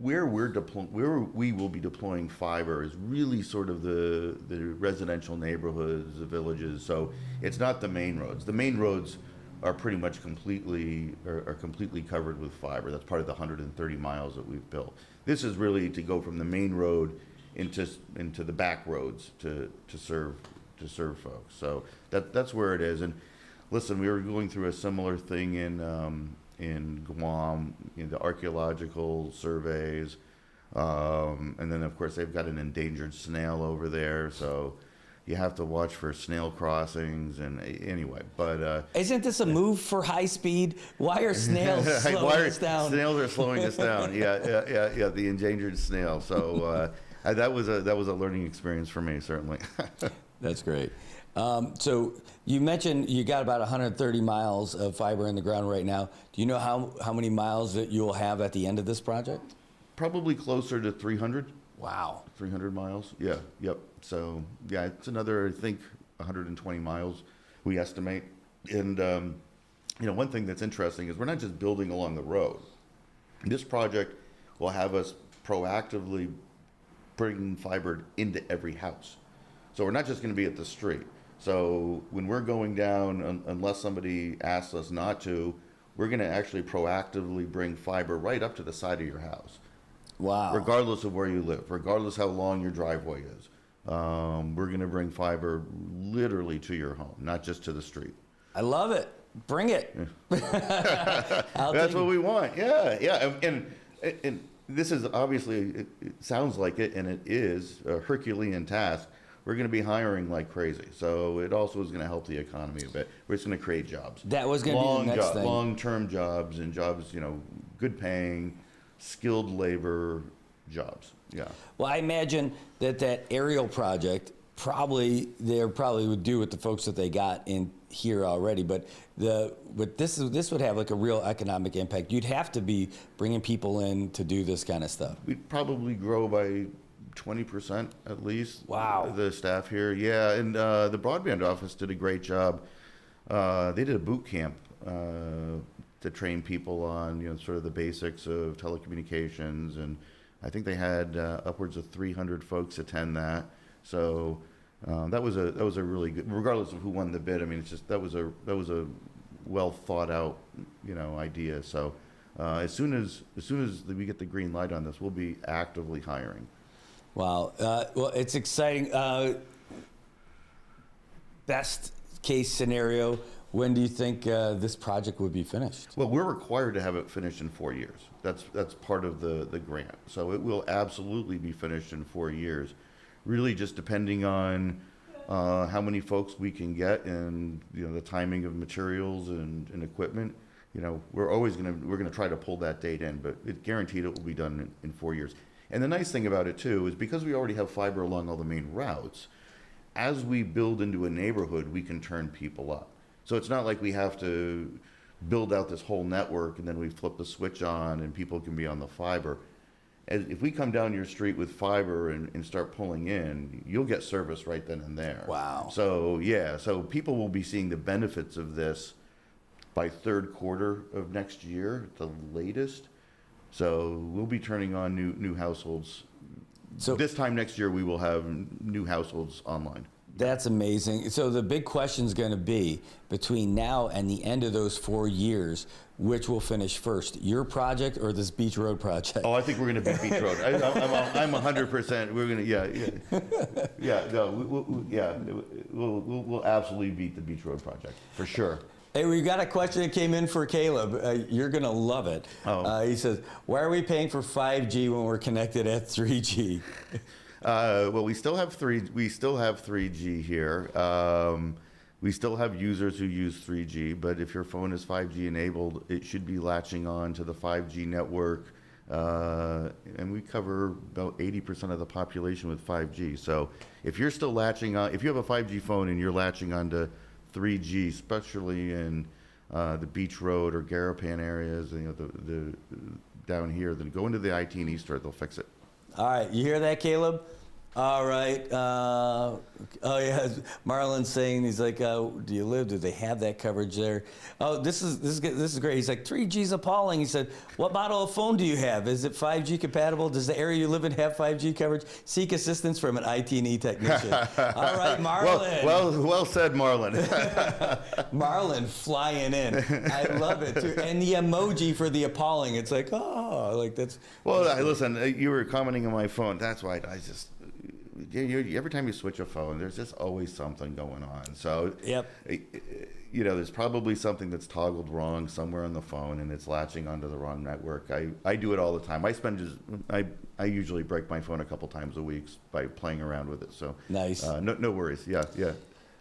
Speaker 20: where we will be deploying fiber is really sort of the residential neighborhoods, the villages. So it's not the main roads. The main roads are pretty much completely covered with fiber. That's part of the 130 miles that we've built. This is really to go from the main road into the back roads to serve folks. So that's where it is. And listen, we were going through a similar thing in Guam, the archaeological surveys, and then of course they've got an endangered snail over there, so you have to watch for snail crossings. And anyway, but
Speaker 14: isn't this a move for high speed? Why are snails slowing us down?
Speaker 20: Snails are slowing us down. Yeah, the endangered snail. So that was a learning experience for me, certainly.
Speaker 14: That's great. So you mentioned you got about 130 miles of fiber in the ground right now. Do you know how many miles that you'll have at the end of this project?
Speaker 20: Probably closer to 300.
Speaker 14: Wow.
Speaker 20: 300 miles. Yeah. Yep. So yeah, it's another, I think, 120 miles we estimate. And one thing that's interesting is we're not just building along the road. This project will have us proactively bring fiber into every house. So we're not just going to be at the street. So when we're going down, unless somebody asks us not to, we're going to actually proactively bring fiber right up to the side of your house.
Speaker 14: Wow.
Speaker 20: Regardless of where you live, regardless how long your driveway is. We're going to bring fiber literally to your home, not just to the street.
Speaker 14: I love it. Bring it.
Speaker 20: That's what we want. Yeah. And this is obviously, it sounds like it, and it is a Herculean task. We're going to be hiring like crazy. So it also is going to help the economy a bit. We're just going to create jobs.
Speaker 14: That was going to be the next thing.
Speaker 20: Long-term jobs and jobs, good paying, skilled labor jobs. Yeah.
Speaker 14: Well, I imagine that aerial project they probably would do with the folks that they got in here already, but this would have like a real economic impact. You'd have to be bringing people in to do this kind of stuff.
Speaker 20: We'd probably grow by 20% at least.
Speaker 14: Wow.
Speaker 20: The staff here. Yeah. And the broadband office did a great job. They did a boot camp to train people on, sort of the basics of telecommunications. And I think they had upwards of 300 folks attend that. So that was a really good, regardless of who won the bid. I mean, it's just, that was a well thought out, idea. So as soon as we get the green light on this, we'll be actively hiring.
Speaker 14: Wow. Well, it's exciting. Best case scenario, when do you think this project would be finished?
Speaker 20: Well, we're required to have it finished in 4 years. That's part of the grant. So it will absolutely be finished in 4 years. Really just depending on how many folks we can get and the timing of materials and equipment. We're gonna try to pull that date in, but it's guaranteed it will be done in 4 years. And the nice thing about it too is because we already have fiber along all the main routes, as we build into a neighborhood, we can turn people up. So it's not like we have to build out this whole network and then we flip the switch on and people can be on the fiber. If we come down your street with fiber and start pulling in, you'll get service right then and there.
Speaker 14: Wow.
Speaker 20: So so people will be seeing the benefits of this by third quarter of next year, at the latest. So we'll be turning on new households. So this time next year, we will have new households online.
Speaker 14: That's amazing. So the big question is going to be, between now and the end of those 4 years, which will finish first, your project or this Beach Road project?
Speaker 20: Oh, I think we're going to beat Beach Road. I'm 100%. We're going to, we'll absolutely beat the Beach Road project for sure.
Speaker 14: Hey, we got a question that came in for Caleb. You're going to love it. He says, why are we paying for 5G when we're connected at 3G?
Speaker 20: Well, we still have 3G here. We still have users who use 3G, but if your phone is 5G enabled, it should be latching on to the 5G network. And we cover about 80% of the population with 5G. So if you're still latching on, if you have a 5G phone and you're latching onto 3G, especially in the Beach Road or Garapan areas, the down here, then go into the IT&E store, they'll fix it.
Speaker 14: All right, you hear that, Caleb? All right. Oh yeah, Marlon's saying, he's like, do you live? Do they have that coverage there? Oh, this is great. He's like, 3G's appalling. He said, what model of phone do you have? Is it 5G compatible? Does the area you live in have 5G coverage? Seek assistance from an IT&E technician. All right, Marlon.
Speaker 20: Well said, Marlon.
Speaker 14: Marlon flying in. I love it too. And the emoji for the appalling. It's like, oh, like that's.
Speaker 20: Well, listen, you were commenting on my phone. That's why I just. Every time you switch a phone, there's just always something going on. So, there's probably something that's toggled wrong somewhere on the phone, and it's latching onto the wrong network. I do it all the time. I usually break my phone a couple times a week by playing around with it. So
Speaker 14: nice.
Speaker 20: No worries. Yeah.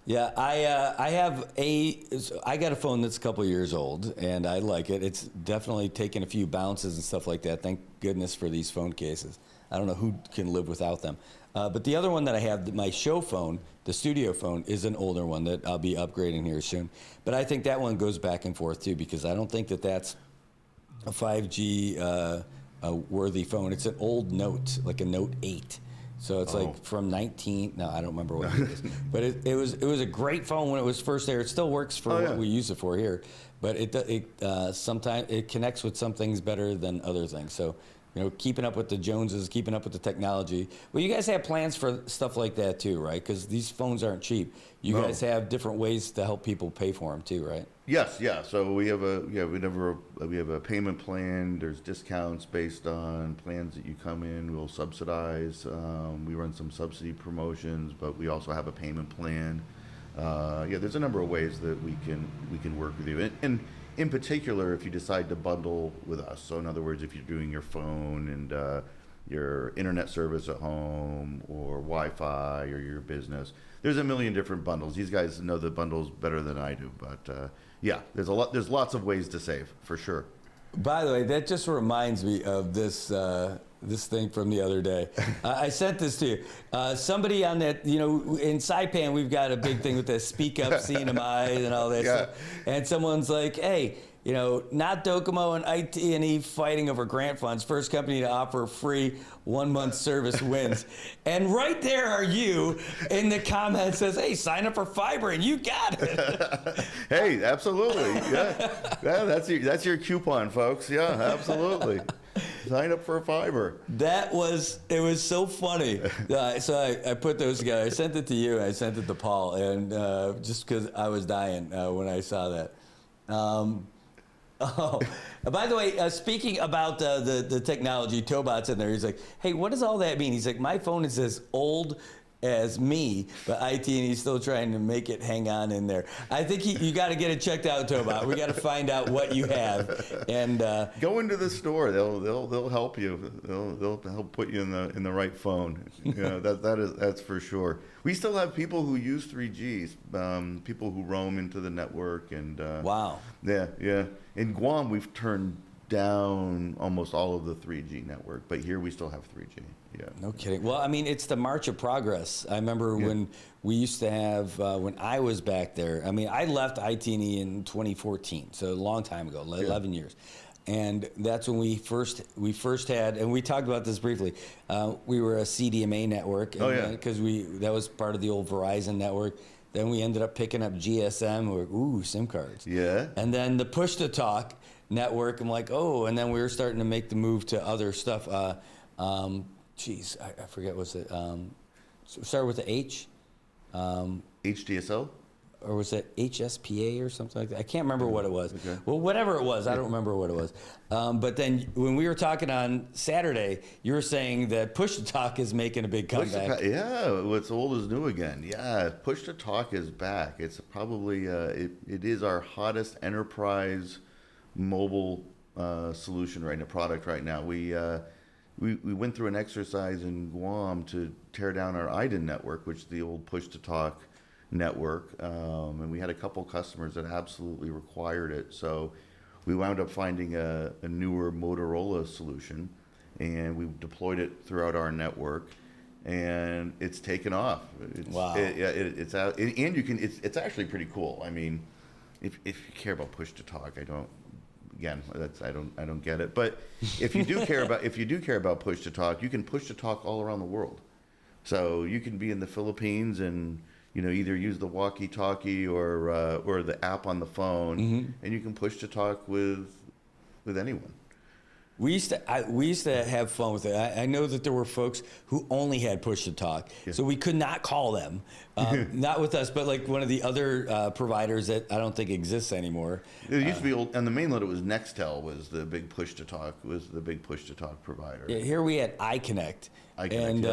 Speaker 14: Yeah, I got a phone that's a couple years old, and I like it. It's definitely taken a few bounces and stuff like that. Thank goodness for these phone cases. I don't know who can live without them. But the other one that I have, my show phone, the studio phone, is an older one that I'll be upgrading here soon. But I think that one goes back and forth too, because I don't think that that's a 5G worthy phone. It's an old Note, like a Note 8. So it's like from I don't remember what it is. But it was a great phone when it was first there. It still works for what we use it for here. But sometimes it connects with some things better than other things. So, keeping up with the Joneses, keeping up with the technology. Well, you guys have plans for stuff like that too, right? Because these phones aren't cheap. You guys have different ways to help people pay for them too, right?
Speaker 20: Yes, yeah. So we have a payment plan. There's discounts based on plans that you come in. We'll subsidize. We run some subsidy promotions, but we also have a payment plan. There's a number of ways that we can work with you. And in particular, if you decide to bundle with us, so in other words, if you're doing your phone and your internet service at home or Wi-Fi or your business, there's a million different bundles. These guys know the bundles better than I do, but there's lots of ways to save for sure.
Speaker 14: By the way, that just reminds me of this thing from the other day. I sent this to you. Somebody on that, in Saipan, we've got a big thing with the Speak Up CNMI and all that stuff. And someone's like, hey, not Docomo and IT&E fighting over grant funds. First company to offer free 1 month service wins. And right there are you in the comments says, hey, sign up for fiber and you got it.
Speaker 20: Hey, absolutely. Yeah, that's your coupon, folks. Yeah, absolutely. Sign up for fiber.
Speaker 14: It was so funny. So I put those together. I sent it to you. I sent it to Paul, and just because I was dying when I saw that. By the way, speaking about the technology, Tobot's in there. He's like, hey, what does all that mean? He's like, my phone is as old as me, but IT&E's still trying to make it hang on in there. I think you got to get it checked out, Tobot. We got to find out what you have, and
Speaker 20: go into the store. They'll help you. They'll help put you in the right phone. That's for sure. We still have people who use 3Gs, people who roam into the network, and
Speaker 14: wow.
Speaker 20: Yeah. In Guam, we've turned down almost all of the 3G network, but here we still have 3G. Yeah.
Speaker 14: No kidding. Well, I mean, it's the march of progress. I remember when we used to have, when I was back there, I mean, I left IT&E in 2014, so a long time ago, 11 years. And that's when we first had, and we talked about this briefly, we were a CDMA network. Because that was part of the old Verizon network. Then we ended up picking up GSM, or SIM cards.
Speaker 20: Yeah.
Speaker 14: And then the push-to-talk network, I'm like, and then we were starting to make the move to other stuff. I forget what's it. Start with the H.
Speaker 20: HDSO?
Speaker 14: Or was it HSPA or something like that? I can't remember what it was.
Speaker 20: Okay.
Speaker 14: Well, whatever it was, I don't remember what it was. But then when we were talking on Saturday, you were saying that push-to-talk is making a big comeback.
Speaker 20: Yeah, what's old is new again. Yeah, push-to-talk is back. It's probably, it is our hottest enterprise mobile solution right now, product right now. We went through an exercise in Guam to tear down our IDEN network, which is the old push-to-talk network, and we had a couple customers that absolutely required it. So we wound up finding a newer Motorola solution, and we deployed it throughout our network, and it's taken off.
Speaker 14: Wow!
Speaker 20: It's out, and you can. It's actually pretty cool. I mean, if you care about push to talk, I don't. Again, I don't get it. But if you do care about push to talk, you can push to talk all around the world. So you can be in the Philippines and either use the walkie-talkie or the app on the phone, and you can push to talk with anyone.
Speaker 14: We used to have fun with it. I know that there were folks who only had push to talk, so we could not call them. Not with us, but like one of the other providers that I don't think exists anymore.
Speaker 20: It used to be old, on the mainland. It was Nextel was the big push to talk provider.
Speaker 14: Yeah, here we had iConnect. And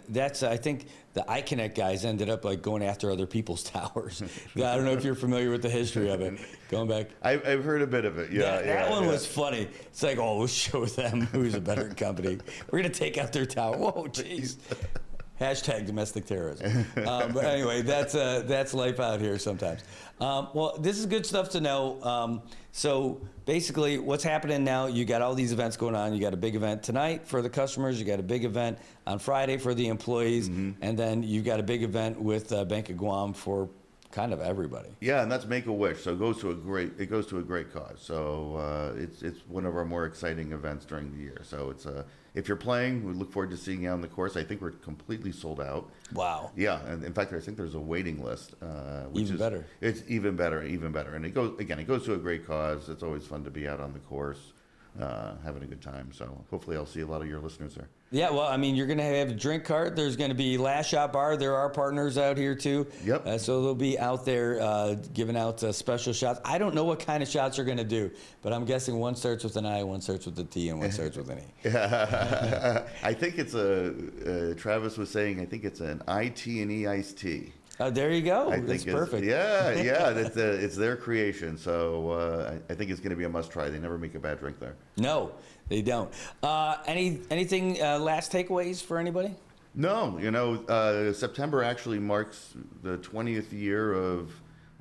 Speaker 14: that's, I think the iConnect guys ended up like going after other people's towers. I don't know if you're familiar with the history of it. Going back,
Speaker 20: I've heard a bit of it. Yeah,
Speaker 14: that one was funny. It's like, oh, we'll show them who's a better company. We're gonna take out their tower. Whoa, jeez. Hashtag domestic terrorism. But anyway, that's life out here sometimes. Well, this is good stuff to know. So basically, what's happening now, you got all these events going on. You got a big event tonight for the customers. You got a big event on Friday for the employees. And then you got a big event with Bank of Guam for kind of everybody.
Speaker 20: Yeah, and that's Make-A-Wish. So it goes to a great cause. So it's one of our more exciting events during the year. So it's if you're playing, we look forward to seeing you on the course. I think we're completely sold out.
Speaker 14: Wow.
Speaker 20: Yeah, and in fact, I think there's a waiting list.
Speaker 14: Better.
Speaker 20: It's even better. And it goes to a great cause. It's always fun to be out on the course, having a good time. So hopefully I'll see a lot of your listeners there.
Speaker 14: Yeah, well, I mean, you're going to have a drink cart. There's going to be Last Shot Bar. There are partners out here, too.
Speaker 20: Yep.
Speaker 14: So they'll be out there giving out special shots. I don't know what kind of shots you're going to do, but I'm guessing one starts with an I, one starts with a T, and one starts with an E.
Speaker 20: I think it's Travis was saying, I think it's an IT and E iced tea.
Speaker 14: There you go.
Speaker 20: That's
Speaker 14: perfect.
Speaker 20: Yeah, it's their creation. So I think it's going to be a must try. They never make a bad drink there.
Speaker 14: No, they don't. Anything last takeaways for anybody?
Speaker 20: No, September actually marks the 20th year of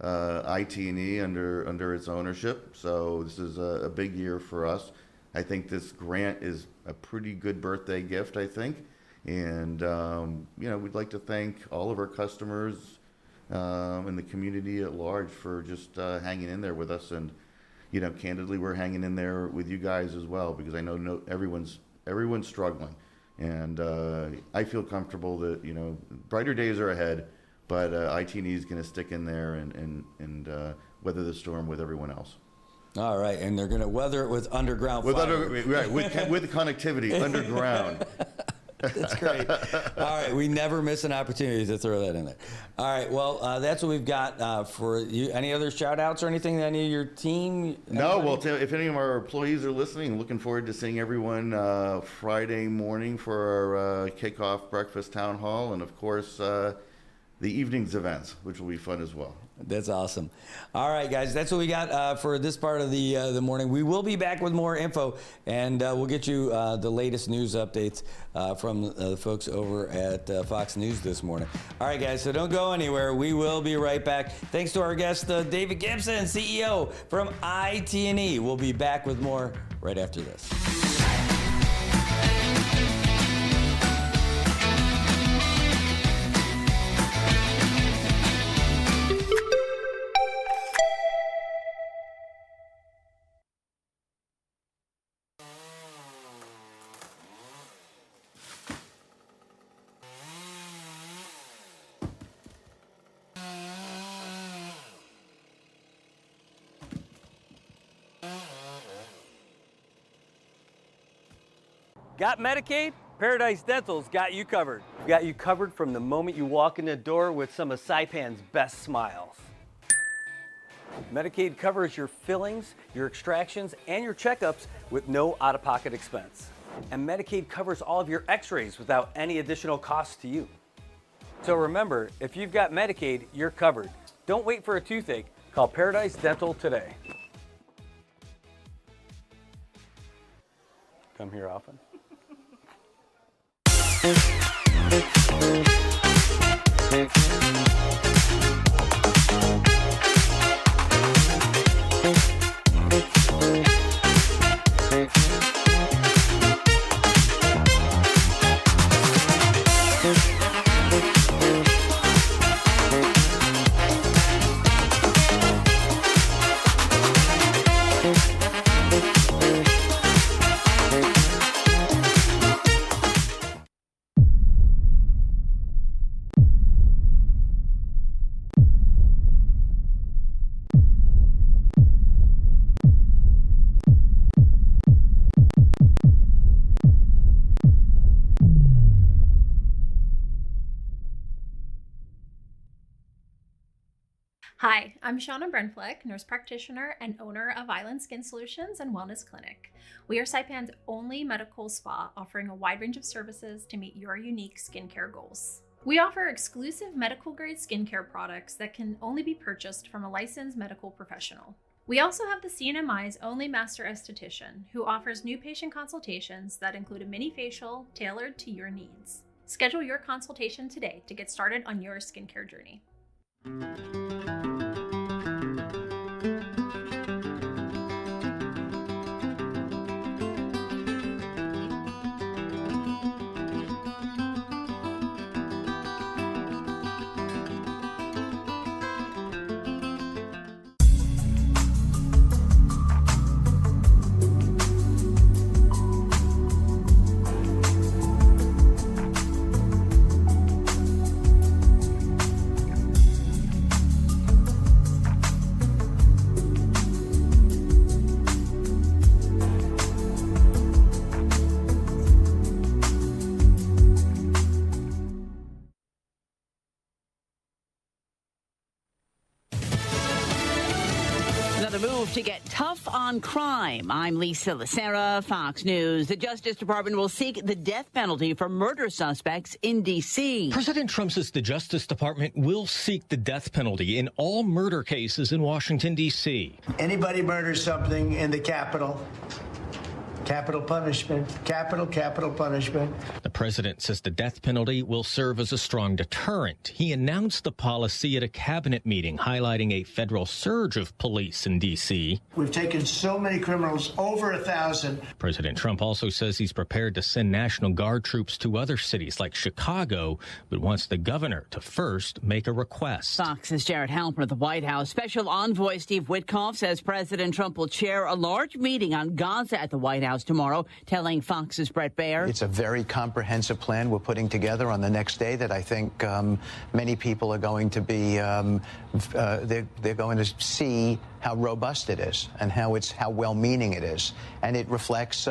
Speaker 20: IT&E under its ownership. So this is a big year for us. I think this grant is a pretty good birthday gift, I think. And, we'd like to thank all of our customers and the community at large for just hanging in there with us. And, candidly, we're hanging in there with you guys as well, because I know everyone's struggling. And I feel comfortable that, brighter days are ahead, but IT&E is going to stick in there and weather the storm with everyone else.
Speaker 14: All right, and they're going to weather it with underground fiber.
Speaker 20: With connectivity underground.
Speaker 14: That's great. All right, we never miss an opportunity to throw that in there. All right, well, that's what we've got for you. Any other shout-outs or anything that any of your team?
Speaker 20: No, well, if any of our employees are listening, looking forward to seeing everyone Friday morning for our kickoff breakfast town hall, and, of course, the evening's events, which will be fun as well.
Speaker 14: That's awesome. All right, guys, that's what we got for this part of the morning. We will be back with more info, and we'll get you the latest news updates from the folks over at Fox News this morning. All right, guys, so don't go anywhere. We will be right back. Thanks to our guest, David Gibson, CEO from IT&E. We'll be back with more right after this.
Speaker 10: Got Medicaid? Paradise Dental's got you covered. Got you covered from the moment you walk in the door with some of Saipan's best smiles. Medicaid covers your fillings, your extractions, and your checkups with no out-of-pocket expense. And Medicaid covers all of your x-rays without any additional cost to you. So remember, if you've got Medicaid, you're covered. Don't wait for a toothache. Call Paradise Dental today. Come here often.
Speaker 11: Hi, I'm Shauna Brenfleck, nurse practitioner and owner of Island Skin Solutions and Wellness Clinic. We are Saipan's only medical spa offering a wide range of services to meet your unique skincare goals. We offer exclusive medical-grade skincare products that can only be purchased from a licensed medical professional. We also have the CNMI's only master esthetician, who offers new patient consultations that include a mini facial tailored to your needs. Schedule your consultation today to get started on your skincare journey.
Speaker 16: To get tough on crime. I'm Lisa Lacera, Fox News. The Justice Department will seek the death penalty for murder suspects in D.C.
Speaker 3: President Trump says the Justice Department will seek the death penalty in all murder cases in Washington, D.C.
Speaker 2: Anybody murders something in the Capitol, capital punishment, capital punishment.
Speaker 3: The president says the death penalty will serve as a strong deterrent. He announced the policy at a cabinet meeting, highlighting a federal surge of police in D.C.
Speaker 2: We've taken so many criminals, over 1,000.
Speaker 3: President Trump also says he's prepared to send National Guard troops to other cities like Chicago, but wants the governor to first make a request.
Speaker 16: Fox's Jared Halper at the White House. Special Envoy Steve Witkoff says President Trump will chair a large meeting on Gaza at the White House tomorrow, telling Fox's Brett Baer.
Speaker 22: It's a very comprehensive plan we're putting together on the next day that I think many people are going to be, they're going to see how robust it is and how well-meaning it is. And it reflects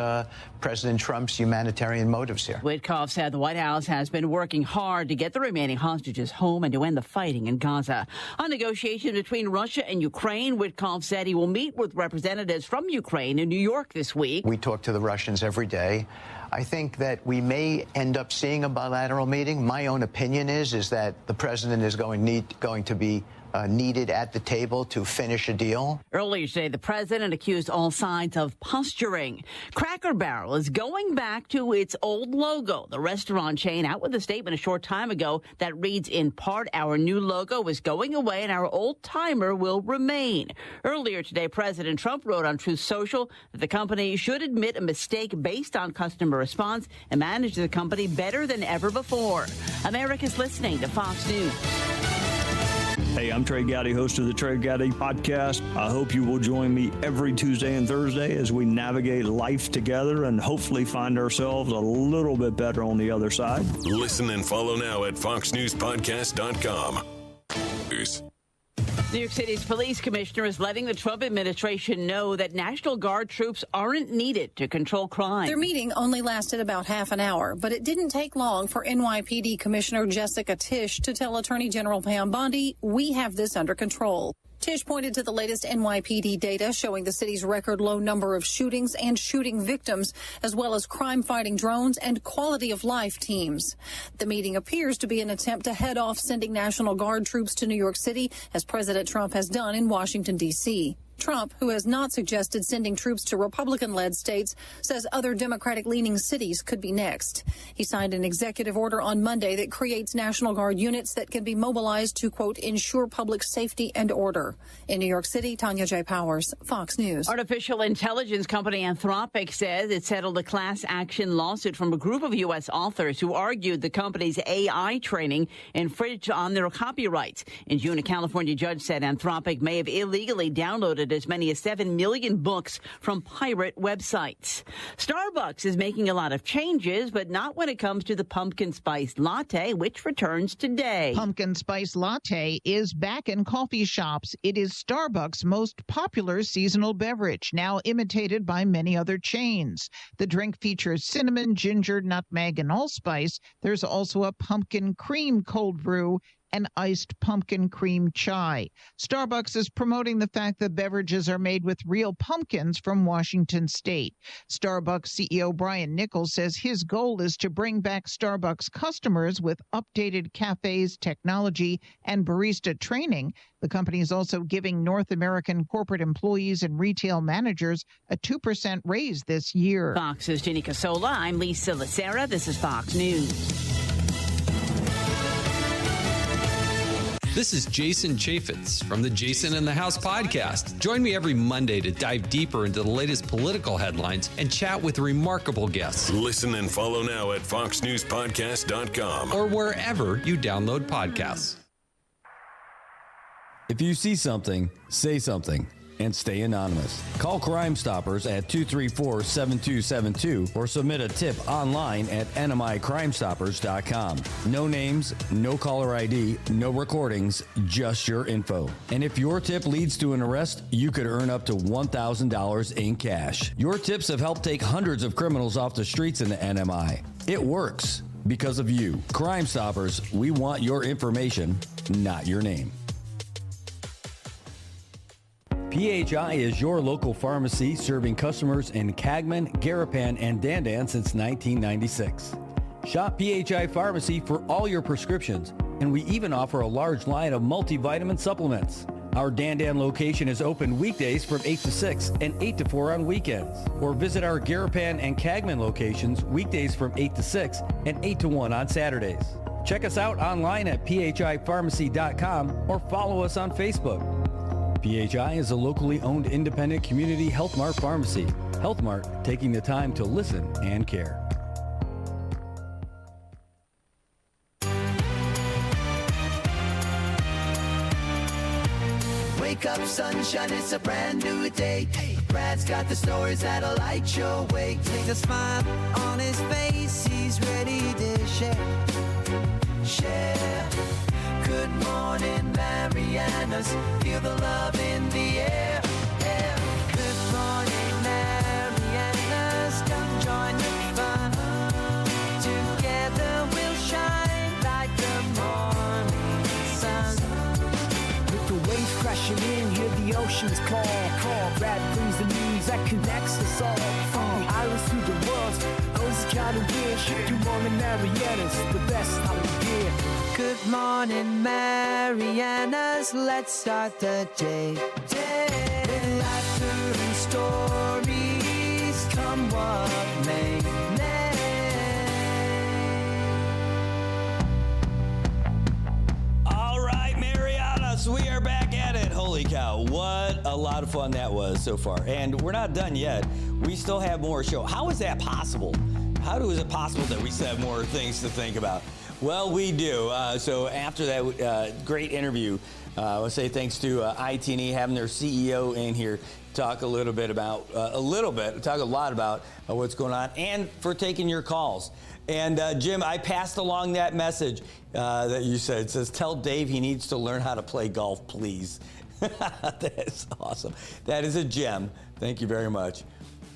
Speaker 22: President Trump's humanitarian motives here.
Speaker 16: Witkoff said the White House has been working hard to get the remaining hostages home and to end the fighting in Gaza. On negotiations between Russia and Ukraine, Witkoff said he will meet with representatives from Ukraine in New York this week.
Speaker 22: We talk to the Russians every day. I think that we may end up seeing a bilateral meeting. My own opinion is that the president is going to be needed at the table to finish a deal.
Speaker 16: Earlier today, the president accused all sides of posturing. Cracker Barrel is going back to its old logo. The restaurant chain out with a statement a short time ago that reads, in part, our new logo is going away and our old timer will remain. Earlier today, President Trump wrote on Truth Social that the company should admit a mistake based on customer response and manage the company better than ever before. America's listening to Fox News.
Speaker 23: Hey, I'm Trey Gowdy, host of the Trey Gowdy Podcast. I hope you will join me every Tuesday and Thursday as we navigate life together and hopefully find ourselves a little bit better on the other side.
Speaker 4: Listen and follow now at foxnewspodcast.com. Peace.
Speaker 16: New York City's police commissioner is letting the Trump administration know that National Guard troops aren't needed to control crime.
Speaker 1: Their meeting only lasted about half an hour, but it didn't take long for NYPD Commissioner Jessica Tisch to tell Attorney General Pam Bondi, we have this under control. Tisch pointed to the latest NYPD data showing the city's record low number of shootings and shooting victims, as well as crime-fighting drones and quality of life teams. The meeting appears to be an attempt to head off sending National Guard troops to New York City, as President Trump has done in Washington, D.C. Trump, who has not suggested sending troops to Republican-led states, says other Democratic-leaning cities could be next. He signed an executive order on Monday that creates National Guard units that can be mobilized to, quote, ensure public safety and order. In New York City, Tanya J. Powers, Fox News.
Speaker 16: Artificial intelligence company Anthropic says it settled a class action lawsuit from a group of U.S. authors who argued the company's AI training infringed on their copyrights. In June, a California judge said Anthropic may have illegally downloaded as many as 7 million books from pirate websites. Starbucks is making a lot of changes, but not when it comes to the pumpkin spice latte, which returns today.
Speaker 8: Pumpkin spice latte is back in coffee shops. It is Starbucks' most popular seasonal beverage, now imitated by many other chains. The drink features cinnamon, ginger, nutmeg, and allspice. There's also a pumpkin cream cold brew and iced pumpkin cream chai. Starbucks is promoting the fact that beverages are made with real pumpkins from Washington State. Starbucks CEO Brian Nichols says his goal is to bring back Starbucks customers with updated cafes, technology, and barista training. The company is also giving North American corporate employees and retail managers a 2% raise this year.
Speaker 16: Fox's Ginny Casola. I'm Lisa Lacera. This is Fox News.
Speaker 9: This is Jason Chaffetz from the Jason in the House podcast. Join me every Monday to dive deeper into the latest political headlines and chat with remarkable guests.
Speaker 4: Listen and follow now at foxnewspodcast.com
Speaker 9: or wherever you download podcasts.
Speaker 12: If you see something, say something. And stay anonymous. Call Crime Stoppers at 234-7272 or submit a tip online at NMICrimestoppers.com. No names, no caller ID, no recordings, just your info. And if your tip leads to an arrest, you could earn up to $1,000 in cash. Your tips have helped take hundreds of criminals off the streets in the NMI. It works because of you. Crime Stoppers, we want your information, not your name. PHI is your local pharmacy serving customers in Cagman, Garapan, and Dandan since 1996. Shop PHI Pharmacy for all your prescriptions, and we even offer a large line of multivitamin supplements. Our Dandan location is open weekdays from 8 to 6 and 8 to 4 on weekends. Or visit our Garapan and Cagman locations weekdays from 8 to 6 and 8 to 1 on Saturdays. Check us out online at phipharmacy.com or follow us on Facebook. PHI is a locally owned independent community Health Mart pharmacy. Health Mart, taking the time to listen and care.
Speaker 24: Wake up, sunshine, it's a brand new day. Brad's got the stories that'll light your way. Take a smile on his face, he's ready to share. Share. Good morning, Marianas. Feel the love in the air. Yeah. Good morning, Marianas. Come join the fun. Together we'll shine like the morning sun.
Speaker 25: With the waves crashing in, hear the oceans call. Brad brings the news that connects us all. From the islands to the world, those kind of weird. Good morning, Marianas, the best time of year.
Speaker 24: Good morning, Marianas. Let's start the day. With laughter and stories, come what may.
Speaker 14: All right, Marianas, we are back at it. Holy cow, what a lot of fun that was so far. And we're not done yet. We still have more show. How is that possible? How is it possible that we still have more things to think about? Well, we do. So after that great interview, I want to say thanks to IT&E having their CEO in here talk a lot about what's going on and for taking your calls. And Jim, I passed along that message that you said. It says, tell Dave he needs to learn how to play golf, please. That's awesome. That is a gem. Thank you very much.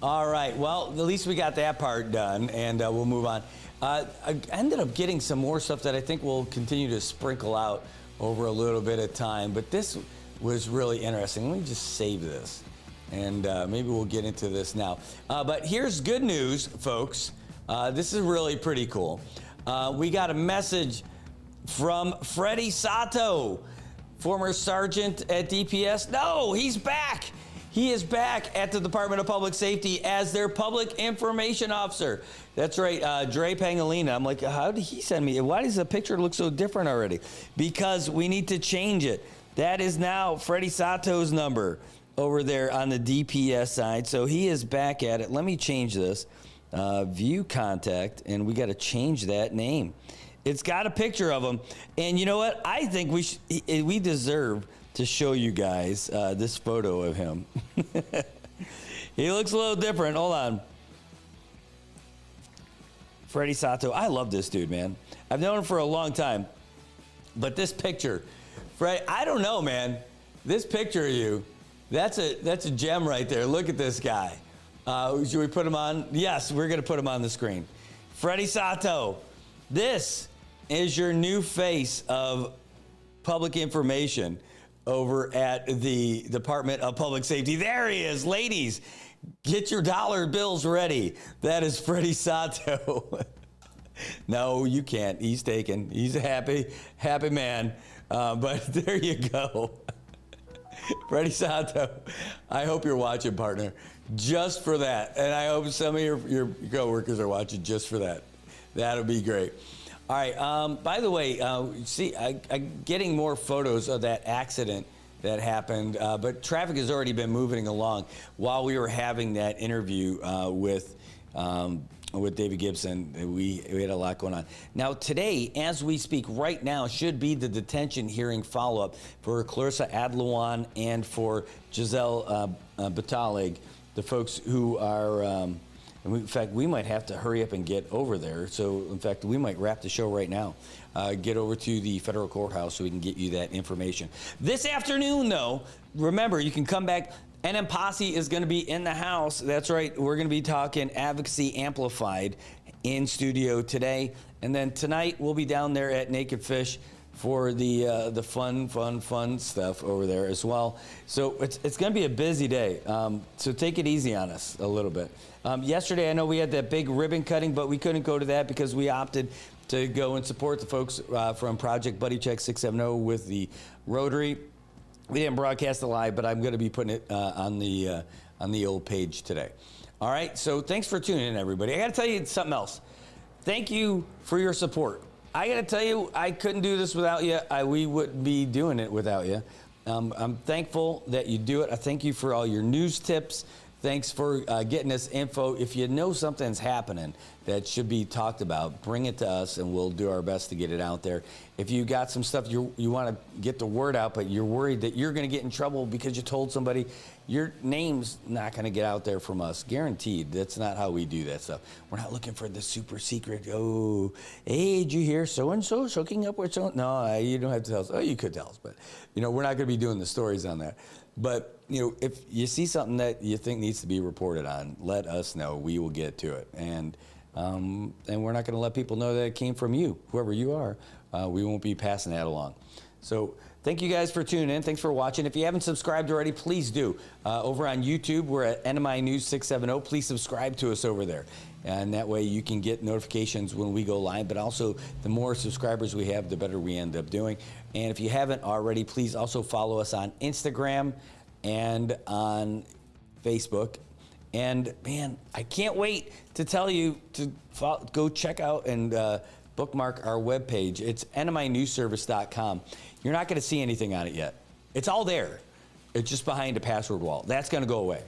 Speaker 14: All right. Well, at least we got that part done, and we'll move on. I ended up getting some more stuff that I think will continue to sprinkle out over a little bit of time, but this was really interesting. Let me just save this, and maybe we'll get into this now. But here's good news, folks. This is really pretty cool. We got a message from Freddie Sato, former sergeant at DPS. No, he's back. He is back at the Department of Public Safety as their public information officer. That's right, Dre Pangolina. I'm like, how did he send me? Why does the picture look so different already? Because we need to change it. That is now Freddie Sato's number over there on the DPS side. So he is back at it. Let me change this. View contact, and we got to change that name. It's got a picture of him. And you know what? I think we deserve to show you guys this photo of him. He looks a little different. Hold on. Freddie Sato. I love this dude, man. I've known him for a long time. But this picture, Freddie, I don't know, man. This picture of you, that's a gem right there. Look at this guy. Should we put him on? Yes, we're going to put him on the screen. Freddie Sato, this is your new face of public information over at the Department of Public Safety. There he is. Ladies, get your dollar bills ready. That is Freddie Sato. No, you can't. He's taken. He's a happy man. But there you go. Freddie Sato, I hope you're watching, partner, just for that. And I hope some of your coworkers are watching just for that. That'll be great. All right. By the way, see, I'm getting more photos of that accident that happened, but traffic has already been moving along while we were having that interview with David Gibson. We had a lot going on. Now, today, as we speak right now, should be the detention hearing follow-up for Clarissa Adlawan and for Giselle Batalig, the folks who are... in fact, we might have to hurry up and get over there. So, in fact, we might wrap the show right now. Get over to the federal courthouse so we can get you that information. This afternoon, though, remember, you can come back. NM Posse is going to be in the house. That's right. We're going to be talking Advocacy Amplified in studio today. And then tonight, we'll be down there at Naked Fish for the fun stuff over there as well. So it's going to be a busy day. So take it easy on us a little bit. Yesterday, I know we had that big ribbon cutting, but we couldn't go to that because we opted to go and support the folks from Project Buddy Check 670 with the Rotary. We didn't broadcast it live, but I'm going to be putting it on the old page today. All right, so thanks for tuning in, everybody. I got to tell you something else. Thank you for your support. I got to tell you, I couldn't do this without you. We wouldn't be doing it without you. I'm thankful that you do it. I thank you for all your news tips. Thanks for getting us info. If you know something's happening that should be talked about, bring it to us and we'll do our best to get it out there. If you got some stuff you want to get the word out, but you're worried that you're going to get in trouble because you told somebody, your name's not going to get out there from us. Guaranteed. That's not how we do that stuff. We're not looking for the super secret, oh, hey, did you hear so-and-so hooking up with so? No, you don't have to tell us. Oh, you could tell us, but, we're not going to be doing the stories on that. But, if you see something that you think needs to be reported on, let us know. We will get to it. And we're not going to let people know that it came from you, whoever you are. We won't be passing that along. So thank you guys for tuning in. Thanks for watching. If you haven't subscribed already, please do. Over on YouTube, we're at NMI News 670. Please subscribe to us over there. And that way you can get notifications when we go live. But also, the more subscribers we have, the better we end up doing. And if you haven't already, please also follow us on Instagram and on Facebook. And, man, I can't wait to tell you to go check out and bookmark our webpage. It's nminewsservice.com. You're not going to see anything on it yet. It's all there. It's just behind a password wall. That's going to go away.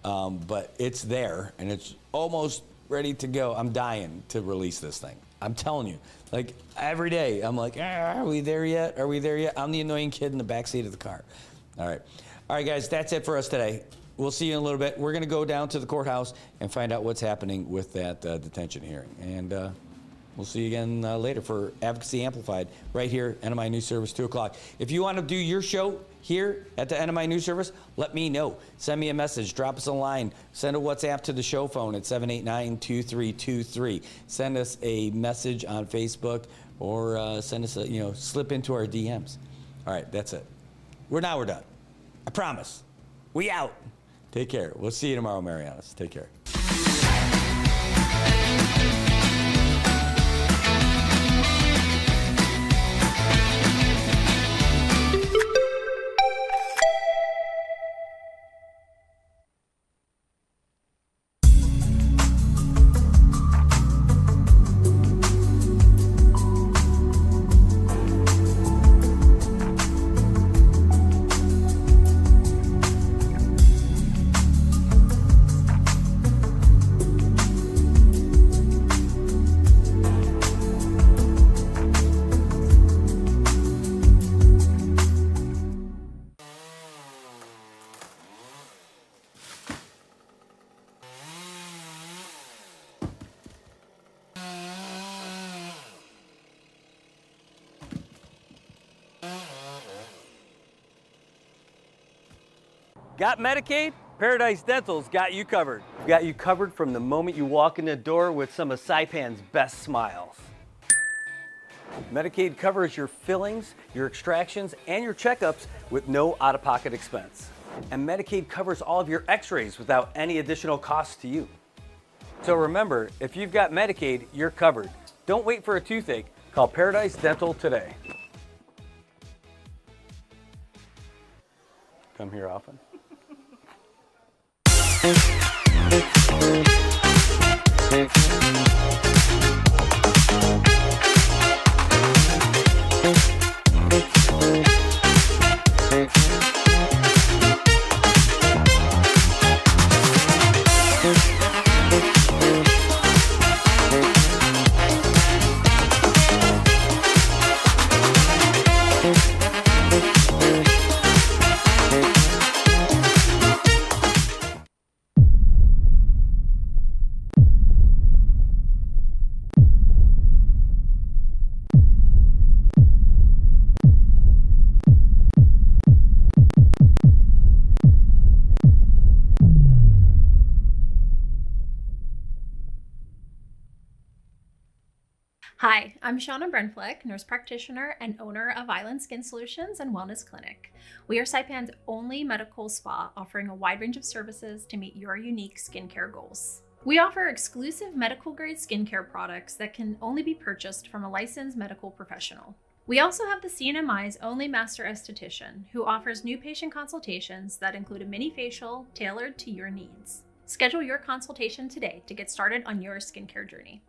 Speaker 14: But it's there, and it's almost ready to go. I'm dying to release this thing. I'm telling you. Like, every day, I'm like, are we there yet? Are we there yet? I'm the annoying kid in the backseat of the car. All right, guys, that's it for us today. We'll see you in a little bit. We're going to go down to the courthouse and find out what's happening with that detention hearing. And we'll see you again later for Advocacy Amplified right here, NMI News Service, 2 o'clock. If you want to do your show here at the NMI News Service, let me know. Send me a message. Drop us a line. Send a WhatsApp to the show phone at 789-2323. Send us a message on Facebook or send us a, slip into our DMs. All right, that's it. We're done. I promise. We out. Take care. We'll see you tomorrow, Marianas. Take care.
Speaker 10: Got Medicaid? Paradise Dental's got you covered. Got you covered from the moment you walk in the door with some of Saipan's best smiles. Medicaid covers your fillings, your extractions, and your checkups with no out-of-pocket expense. And Medicaid covers all of your x-rays without any additional cost to you. So remember, if you've got Medicaid, you're covered. Don't wait for a toothache. Call Paradise Dental today. Come here often.
Speaker 11: Hi, I'm Shauna Brenfleck, nurse practitioner and owner of Island Skin Solutions and Wellness Clinic. We are Saipan's only medical spa offering a wide range of services to meet your unique skincare goals. We offer exclusive medical grade skincare products that can only be purchased from a licensed medical professional. We also have the CNMI's only master esthetician who offers new patient consultations that include a mini facial tailored to your needs. Schedule your consultation today to get started on your skincare journey.